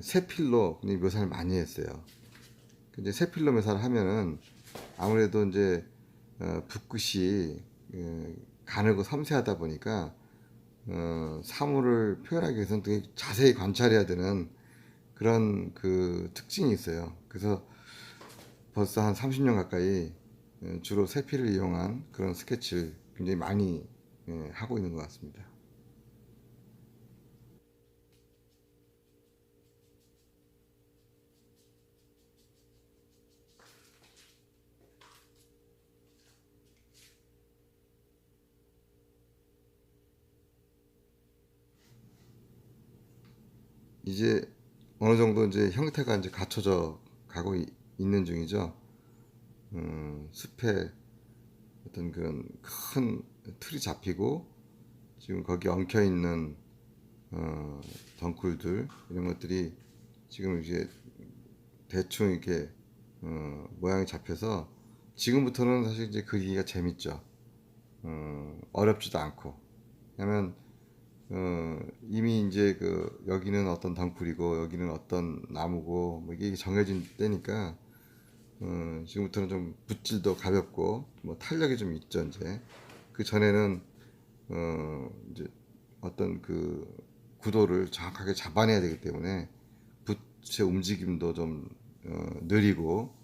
세필로 그냥 묘사를 많이 했어요. 근데 세필로 묘사를 하면은 아무래도 이제 붓끝이 가늘고 섬세하다 보니까 사물을 표현하기 위해서는 되게 자세히 관찰해야 되는 그런 그 특징이 있어요. 그래서 벌써 한 30년 가까이 주로 세필을 이용한 그런 스케치를 굉장히 많이 하고 있는 것 같습니다. 이제 어느 정도 이제 형태가 이제 갖춰져 가고 있는 중이죠. 숲에 어떤 그런 큰 틀이 잡히고 지금 거기 엉켜 있는 덩굴들 이런 것들이 지금 이제 대충 이렇게 모양이 잡혀서 지금부터는 사실 이제 그리기가 재밌죠. 어렵지도 않고. 왜냐면 이미 이제 그 여기는 어떤 덩굴이고 여기는 어떤 나무고 뭐 이게 정해진 때니까 지금부터는 좀 붓질도 가볍고 뭐 탄력이 좀 있죠 이제. 그 전에는 이제 어떤 그 구도를 정확하게 잡아내야 되기 때문에 붓의 움직임도 좀 느리고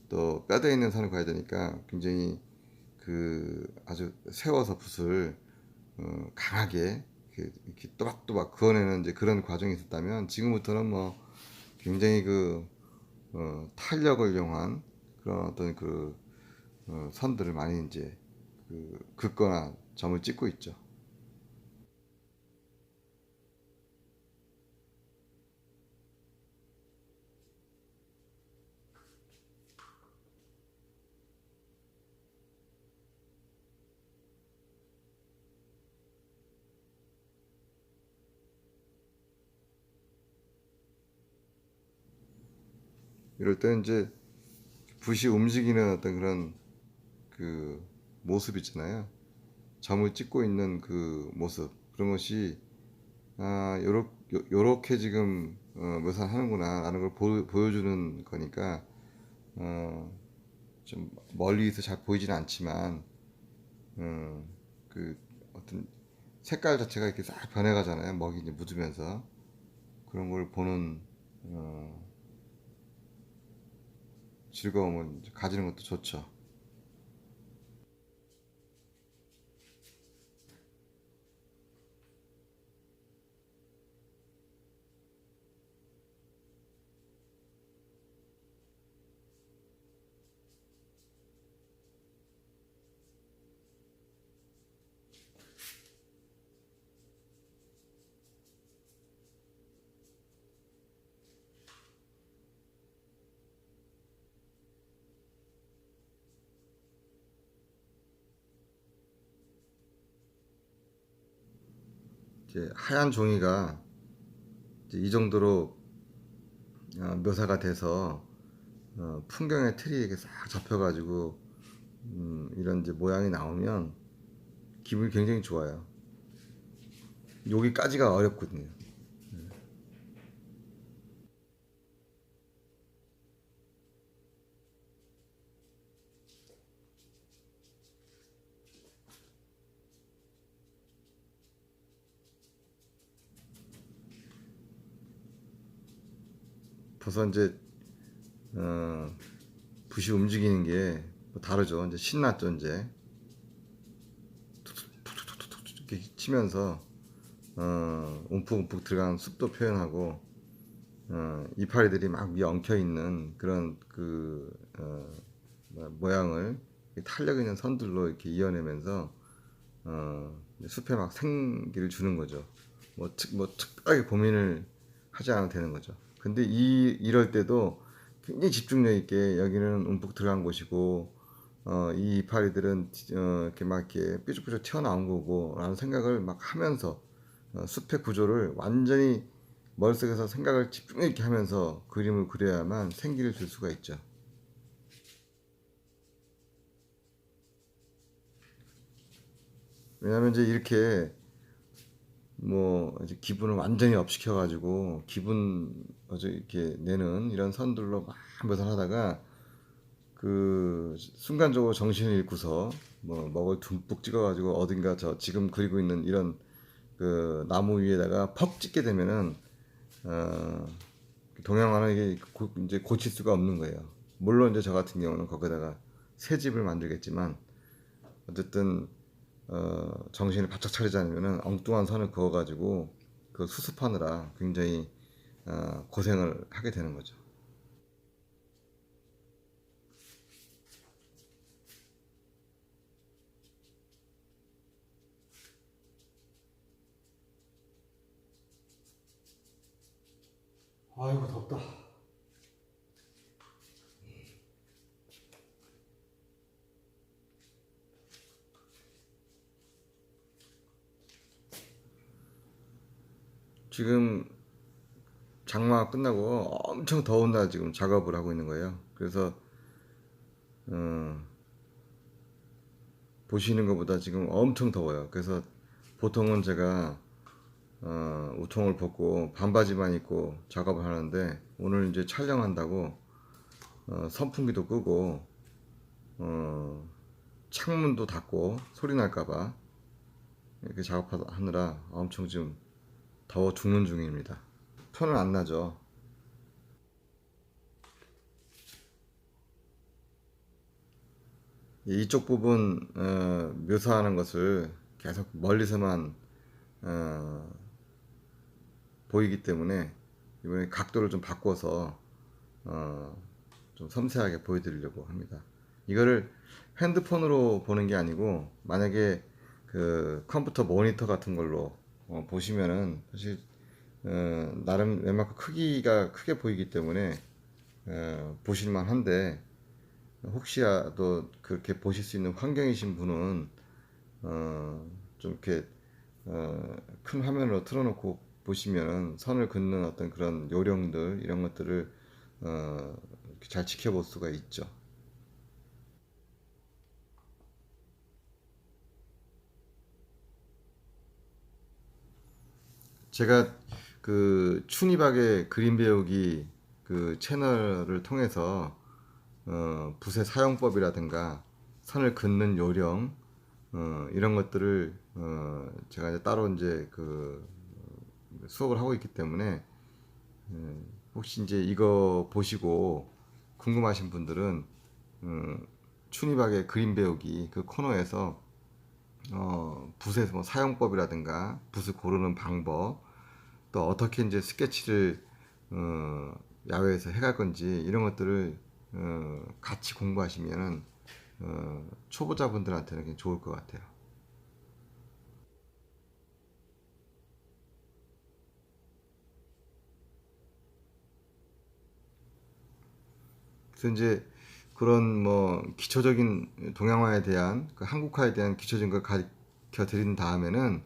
또 뼈대 있는 선을 그어야 되니까 굉장히 그 아주 세워서 붓을 강하게 이렇게 또박또박 그어내는 이제 그런 과정이 있었다면, 지금부터는 뭐 굉장히 탄력을 이용한 그런 어떤 선들을 많이 이제 긋거나 점을 찍고 있죠. 이럴 때 이제 붓이 움직이는 어떤 그런 그 모습 있잖아요. 점을 찍고 있는 그 모습, 그런 것이 요렇게 지금 묘사를 하는구나 라는 걸 보여주는 거니까, 좀 멀리서 잘 보이지는 않지만 그 어떤 색깔 자체가 이렇게 싹 변해가잖아요. 먹이 이제 묻으면서. 그런 걸 보는 즐거움을 가지는 것도 좋죠. 이제 하얀 종이가 이제 이 정도로 묘사가 돼서 풍경의 틀이 이렇게 싹 잡혀가지고 이런 이제 모양이 나오면 기분이 굉장히 좋아요. 여기까지가 어렵거든요. 벌써 이제 붓이 움직이는 게 다르죠. 이제 신났죠. 이제 이렇게 치면서 움푹움푹 들어간 숲도 표현하고, 이파리들이 막 위에 엉켜 있는 그런 모양을 탄력 있는 선들로 이렇게 이어내면서 숲에 막 생기를 주는 거죠. 뭐 특별하게 고민을 하지 않아도 되는 거죠. 근데 이럴 때도 굉장히 집중력 있게 여기는 움푹 들어간 곳이고, 이 이파리들은 이렇게 막 이렇게 뾰족뾰족 튀어나온 거고 라는 생각을 막 하면서 숲의 구조를 완전히 머릿속에서 생각을 집중 있게 하면서 그림을 그려야만 생기를 줄 수가 있죠. 왜냐하면 이제 이렇게 뭐 이제 기분을 완전히 업시켜 가지고 기분 아주 이렇게 내는 이런 선들로 막 묘사를 하다가 순간적으로 정신을 잃고서 뭐 먹을 듬뿍 찍어 가지고 어딘가 저 지금 그리고 있는 이런 나무 위에다가 퍽 찍게 되면은 어, 동양화는 이게 이제 고칠 수가 없는 거예요. 물론 이제 저 같은 경우는 거기다가 새 집을 만들겠지만, 어쨌든 정신을 바짝 차리지 않으면 엉뚱한 선을 그어가지고 그 수습하느라 굉장히 고생을 하게 되는 거죠. 아이고 덥다. 지금 장마가 끝나고 엄청 더운 날 지금 작업을 하고 있는 거예요. 그래서 보시는 것보다 지금 엄청 더워요. 그래서 보통은 제가 우통을 벗고 반바지만 입고 작업을 하는데, 오늘 이제 촬영한다고 선풍기도 끄고 창문도 닫고 소리 날까봐 이렇게 작업하느라 엄청 지금 더워 죽는 중입니다. 표는 안 나죠. 이쪽 부분 묘사하는 것을 계속 멀리서만 어, 보이기 때문에 이번에 각도를 좀 바꿔서 어, 좀 섬세하게 보여드리려고 합니다. 이거를 핸드폰으로 보는 게 아니고 만약에 그 컴퓨터 모니터 같은 걸로 보시면은 사실 나름 웬만큼 크기가 크게 보이기 때문에 보실만 한데 혹시라도 그렇게 보실 수 있는 환경이신 분은 좀 이렇게 큰 화면으로 틀어놓고 보시면은 선을 긋는 어떤 그런 요령들 이런 것들을 이렇게 잘 지켜볼 수가 있죠. 제가 그 춘희박의 그림 배우기 그 채널을 통해서 붓의 사용법이라든가 선을 긋는 요령 이런 것들을 제가 이제 따로 이제 그 수업을 하고 있기 때문에 혹시 이제 이거 보시고 궁금하신 분들은 춘희박의 그림 배우기 그 코너에서 붓의 뭐 사용법이라든가 붓을 고르는 방법 또 어떻게 이제 스케치를 야외에서 해갈 건지 이런 것들을 같이 공부하시면은 초보자분들한테는 굉장히 좋을 것 같아요. 그래서 이제 그런 뭐 기초적인 동양화에 대한 그 한국화에 대한 기초적인 걸 가르쳐 드린 다음에는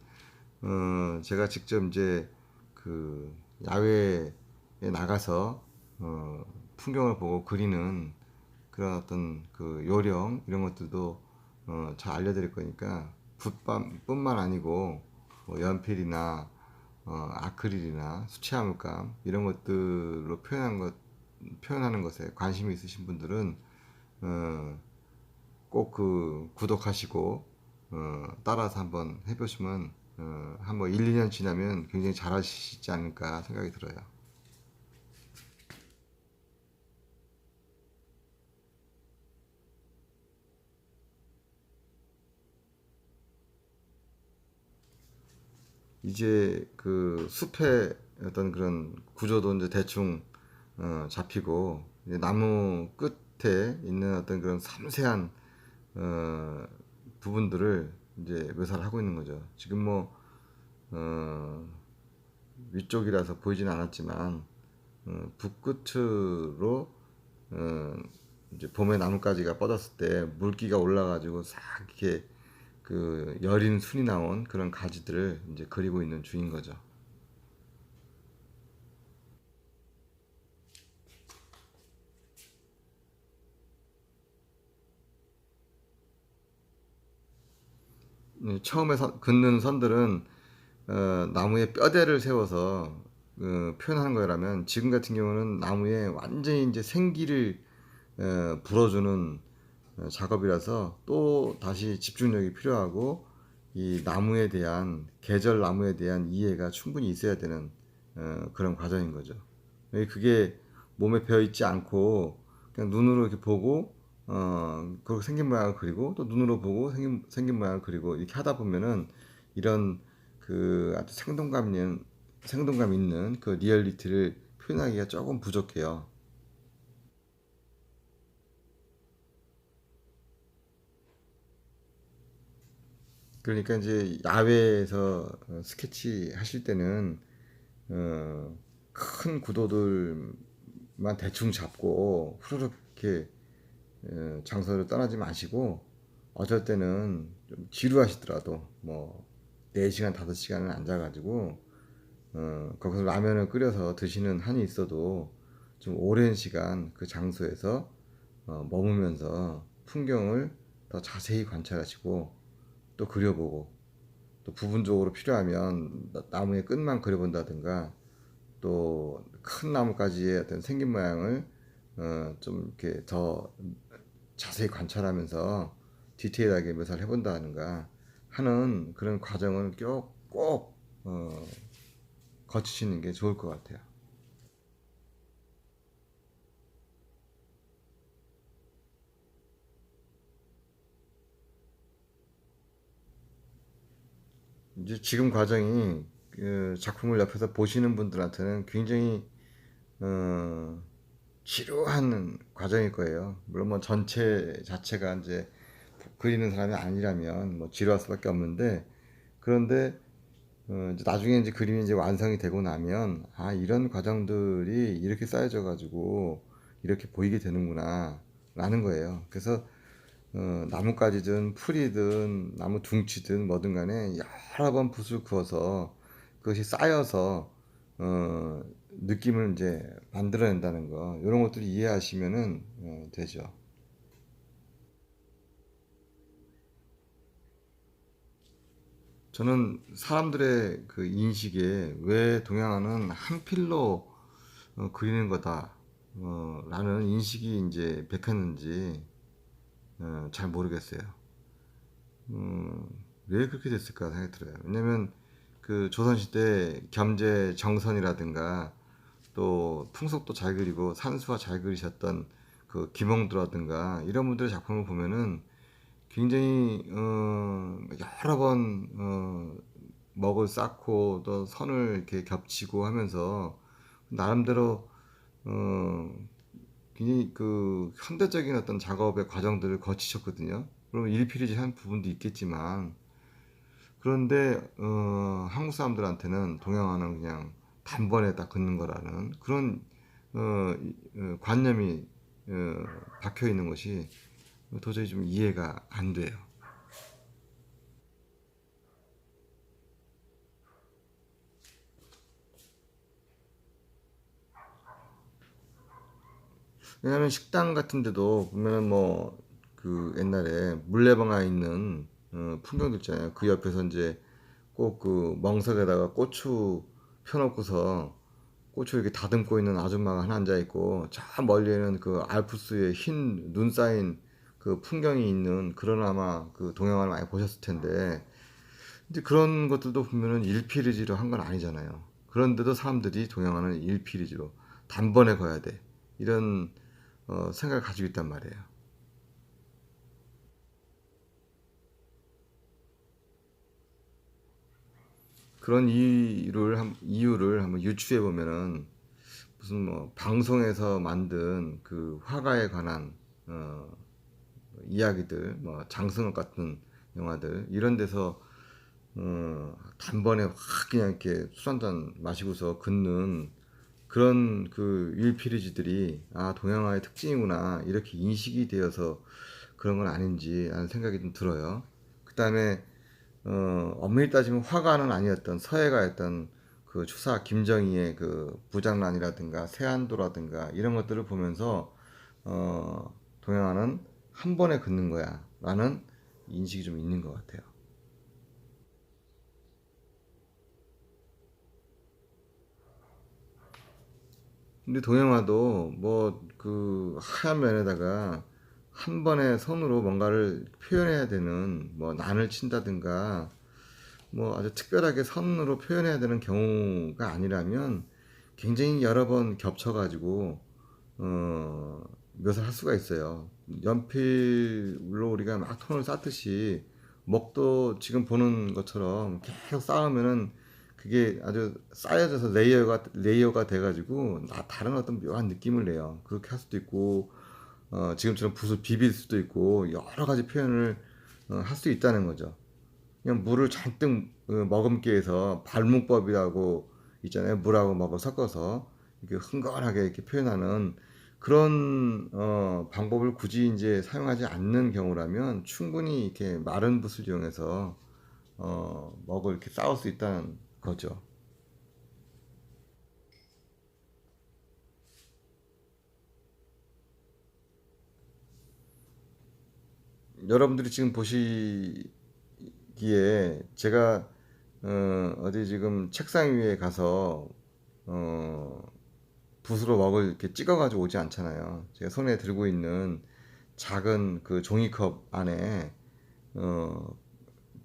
제가 직접 이제 그 야외에 나가서 풍경을 보고 그리는 그런 어떤 그 요령 이런 것들도 잘 알려드릴 거니까 붓뿐만 아니고 뭐 연필이나 아크릴이나 수채화물감 이런 것들로 표현하는 것에 관심이 있으신 분들은 꼭 그 구독하시고 따라서 한번 해보시면 한번 1, 2년 지나면 굉장히 잘하시지 않을까 생각이 들어요. 이제 그 숲의 어떤 그런 구조도 이제 대충 잡히고 이제 나무 끝에 있는 어떤 그런 섬세한 어, 부분들을 이제 묘사를 하고 있는 거죠. 지금 뭐 어, 위쪽이라서 보이지는 않았지만 북끝으로 어, 이제 봄에 나뭇가지가 뻗었을 때 물기가 올라가지고 싹 이렇게 그 여린 순이 나온 그런 가지들을 이제 그리고 있는 중인 거죠. 처음에 긋는 선들은 나무에 뼈대를 세워서 표현하는 거라면 지금 같은 경우는 나무에 완전히 이제 생기를 불어주는 작업이라서 또 다시 집중력이 필요하고 이 나무에 대한 계절 나무에 대한 이해가 충분히 있어야 되는 그런 과정인 거죠. 그게 몸에 배어 있지 않고 그냥 눈으로 이렇게 보고 그렇게 생긴 모양을 그리고 또 눈으로 보고 생긴 모양을 그리고 이렇게 하다 보면은 이런 그 아주 생동감 있는 그 리얼리티를 표현하기가 조금 부족해요. 그러니까 이제 야외에서 스케치 하실 때는 어, 큰 구도들만 대충 잡고 후루룩 이렇게 장소를 떠나지 마시고 어쩔 때는 좀 지루하시더라도 뭐 4시간, 5시간을 앉아가지고 거기서 라면을 끓여서 드시는 한이 있어도 좀 오랜 시간 그 장소에서 머무면서 풍경을 더 자세히 관찰하시고 또 그려보고 또 부분적으로 필요하면 나무의 끝만 그려본다든가 또 큰 나무까지의 어떤 생긴 모양을 좀 이렇게 더 자세히 관찰하면서 디테일하게 묘사를 해본다든가 하는 그런 과정을 꼭 거치시는 게 좋을 것 같아요. 이제 지금 과정이 그 작품을 옆에서 보시는 분들한테는 굉장히 어, 지루한 과정일 거예요. 물론 뭐 전체 자체가 이제 그리는 사람이 아니라면 뭐 지루할 수밖에 없는데, 그런데 이제 나중에 이제 그림이 이제 완성이 되고 나면 아 이런 과정들이 이렇게 쌓여져 가지고 이렇게 보이게 되는구나 라는 거예요. 그래서 나뭇가지든 풀이든 나무 둥치든 뭐든 간에 여러 번 붓을 그어서 그것이 쌓여서 느낌을 이제 만들어낸다는 거, 이런 것들을 이해하시면은 되죠. 저는 사람들의 그 인식에 왜 동양화는 한 필로 그리는 거다 라는 인식이 이제 백했는지 잘 모르겠어요. 왜 그렇게 됐을까 생각이 들어요. 왜냐면 그 조선시대 겸재 정선이라든가 또 풍속도 잘 그리고 산수화 잘 그리셨던 그 김홍도라든가 이런 분들의 작품을 보면은 굉장히 여러 번 먹을 쌓고 또 선을 이렇게 겹치고 하면서 나름대로 어, 굉장히 그 현대적인 어떤 작업의 과정들을 거치셨거든요. 물론 일필이지한 부분도 있겠지만, 그런데 한국 사람들한테는 동양화는 그냥 단번에 딱 긋는 거라는 그런 관념이 박혀 있는 것이 도저히 좀 이해가 안 돼요. 왜냐하면 식당 같은 데도 보면은 뭐 그 옛날에 물레방아 있는 풍경도 있잖아요. 그 옆에서 이제 꼭 그 멍석에다가 고추 펴놓고서 고추 이렇게 다듬고 있는 아줌마가 하나 앉아 있고, 저 멀리에는 그 알프스의 흰 눈 쌓인 그 풍경이 있는 그런 아마 그 동영화를 많이 보셨을 텐데, 근데 그런 것들도 보면은 일피리지로 한 건 아니잖아요. 그런데도 사람들이 동영화는 일피리지로 단번에 거야 돼, 이런 생각을 가지고 있단 말이에요. 그런 이유를 한번 유추해 보면은 무슨 뭐 방송에서 만든 그 화가에 관한 어, 이야기들, 뭐 장승업 같은 영화들 이런 데서 단번에 확 그냥 이렇게 술 한잔 마시고서 긋는 그런 그 일피리지들이 아 동양화의 특징이구나 이렇게 인식이 되어서 그런 건 아닌지 하는 생각이 좀 들어요. 그 다음에 엄밀히 따지면 화가는 아니었던 서예가였던 그 추사 김정희의 그 부장란이라든가 세안도라든가 이런 것들을 보면서 동양화는 한 번에 긋는 거야 라는 인식이 좀 있는 것 같아요. 근데 동양화도 뭐 그 하얀 면에다가 한 번에 손으로 뭔가를 표현해야 되는 뭐 난을 친다든가 뭐 아주 특별하게 선으로 표현해야 되는 경우가 아니라면 굉장히 여러 번 겹쳐가지고 묘사를 할 수가 있어요. 연필로 우리가 막 톤을 쌓듯이 먹도 지금 보는 것처럼 계속 쌓으면은 그게 아주 쌓여져서 레이어가 돼가지고 다른 어떤 묘한 느낌을 내요. 그렇게 할 수도 있고 지금처럼 붓을 비빌 수도 있고 여러 가지 표현을 할 수 있다는 거죠. 그냥 물을 잔뜩 머금기해서 발문법이라고 있잖아요. 물하고 먹을 섞어서 이렇게 흥건하게 이렇게 표현하는 그런 방법을 굳이 이제 사용하지 않는 경우라면 충분히 이렇게 마른 붓을 이용해서 먹을 이렇게 쌓을 수 있다는 거죠. 여러분들이 지금 보시기에 제가 어디 지금 책상 위에 가서 어, 붓으로 먹을 이렇게 찍어가지고 오지 않잖아요. 제가 손에 들고 있는 작은 그 종이컵 안에 어,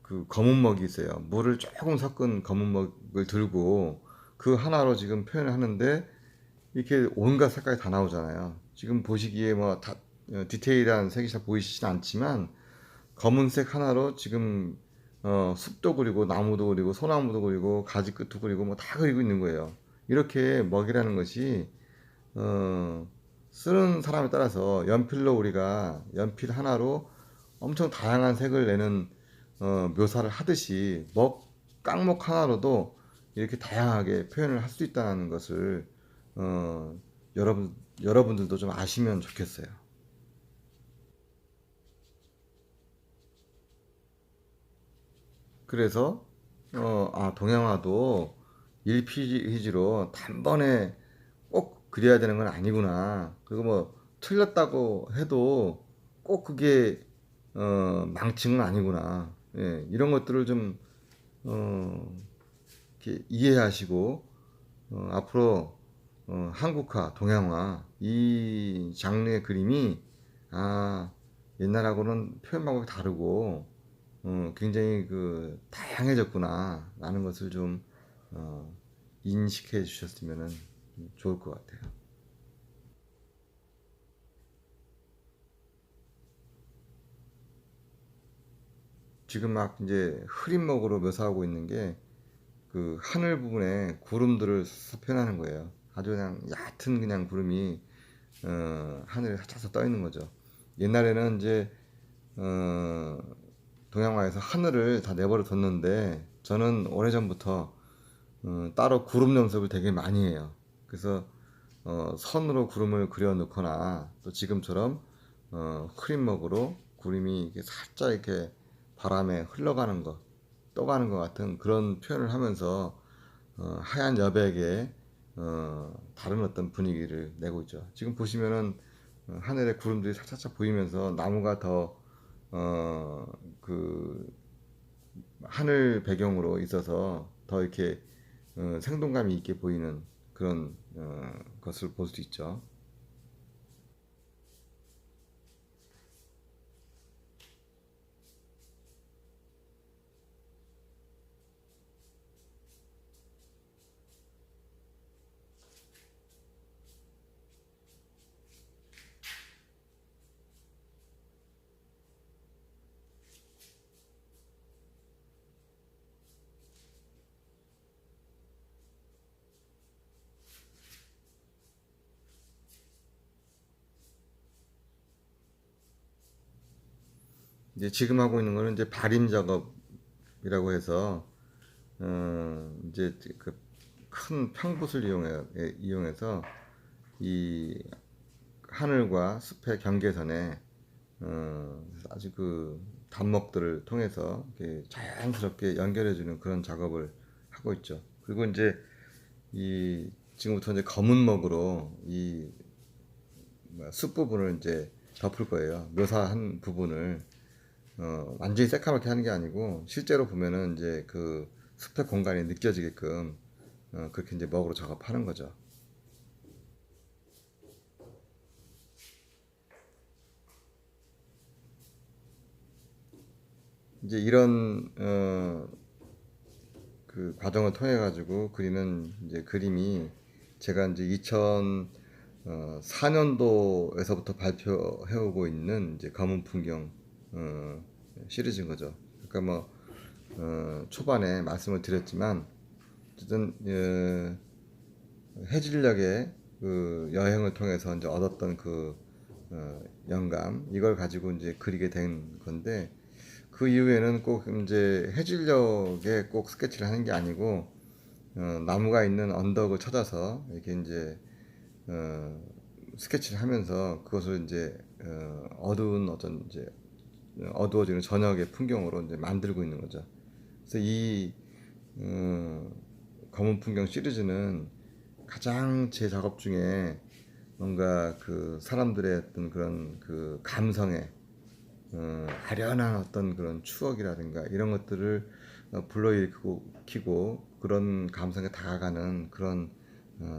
그 검은 먹이 있어요. 물을 조금 섞은 검은 먹을 들고 그 하나로 지금 표현을 하는데 이렇게 온갖 색깔이 다 나오잖아요. 지금 보시기에 뭐 디테일한 색이 잘 보이시진 않지만 검은색 하나로 지금 숲도 그리고 나무도 그리고 소나무도 그리고 가지 끝도 그리고 뭐 다 그리고 있는 거예요. 이렇게 먹이라는 것이 어, 쓰는 사람에 따라서 연필로 우리가 연필 하나로 엄청 다양한 색을 내는 묘사를 하듯이 깡목 하나로도 이렇게 다양하게 표현을 할 수 있다는 것을 어, 여러분들도 좀 아시면 좋겠어요. 그래서 동양화도 1페이지로 단번에 꼭 그려야 되는 건 아니구나. 그리고 뭐 틀렸다고 해도 꼭 그게 망치는 아니구나. 예, 이런 것들을 좀 어, 이렇게 이해하시고 앞으로 한국화, 동양화 이 장르의 그림이 아 옛날하고는 표현 방법이 다르고 굉장히 그 다양해졌구나 라는 것을 좀 어, 인식해 주셨으면 좋을 것 같아요. 지금 막 이제 흐림목으로 묘사하고 있는 게 그 하늘 부분에 구름들을 표현하는 거예요. 아주 그냥 얕은 그냥 구름이 하늘에 흩어져 떠 있는 거죠. 옛날에는 이제 어, 동양화에서 하늘을 다 내버려 뒀는데 저는 오래전부터 따로 구름 연습을 되게 많이 해요. 그래서 선으로 구름을 그려 놓거나 또 지금처럼 흐림목으로 구름이 이렇게 살짝 이렇게 바람에 흘러가는 것, 떠가는 것 같은 그런 표현을 하면서 하얀 여백에 다른 어떤 분위기를 내고 있죠. 지금 보시면은 하늘에 구름들이 살짝 보이면서 나무가 더 그 하늘 배경으로 있어서 더 이렇게 생동감이 있게 보이는 그런 것을 볼 수 있죠. 이제 지금 하고 있는 거는 이제 발임 작업이라고 해서 이제 그 큰 평붓을 이용해서 이 하늘과 숲의 경계선에 아주 그 단목들을 통해서 이렇게 자연스럽게 연결해주는 그런 작업을 하고 있죠. 그리고 이제 이 지금부터 이제 검은 먹으로 이 숲 부분을 이제 덮을 거예요. 묘사한 부분을 완전히 새카맣게 하는 게 아니고 실제로 보면은 이제 그 숲의 공간이 느껴지게끔 그렇게 이제 먹으로 작업하는 거죠. 이제 이런 그 과정을 통해 가지고 그리는 이제 그림이 제가 이제 2004년도에서부터 발표해 오고 있는 이제 검은 풍경 시리즈인 거죠. 그러니까 뭐 초반에 말씀을 드렸지만 어쨌든 해질녘의 그 여행을 통해서 이제 얻었던 그 영감 이걸 가지고 이제 그리게 된 건데 그 이후에는 꼭 이제 해질녘에 꼭 스케치를 하는 게 아니고 나무가 있는 언덕을 찾아서 이렇게 이제 어, 스케치를 하면서 그것을 이제 어두운 어떤 이제 어두워지는 저녁의 풍경으로 이제 만들고 있는 거죠. 그래서 이 어, 검은 풍경 시리즈는 가장 제 작업 중에 뭔가 그 사람들의 어떤 그런 그 감성에 아련한 어떤 그런 추억이라든가 이런 것들을 불러일으키고 그런 감성에 다가가는 그런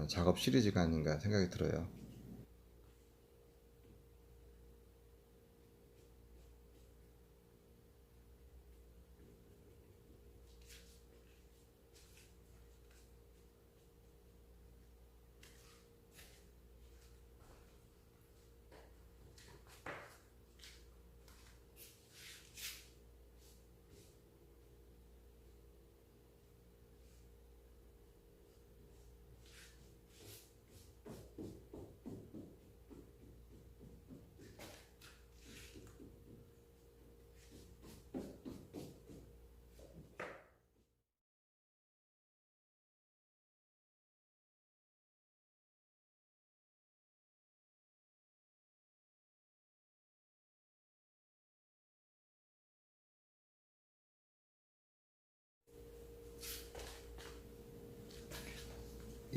작업 시리즈가 아닌가 생각이 들어요.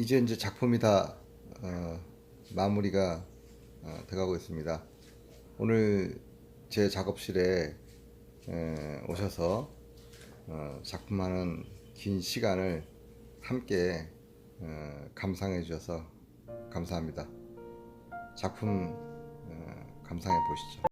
이제 작품이 다 마무리가 돼가고 있습니다. 오늘 제 작업실에 오셔서 작품하는 긴 시간을 함께 감상해 주셔서 감사합니다. 작품 감상해 보시죠.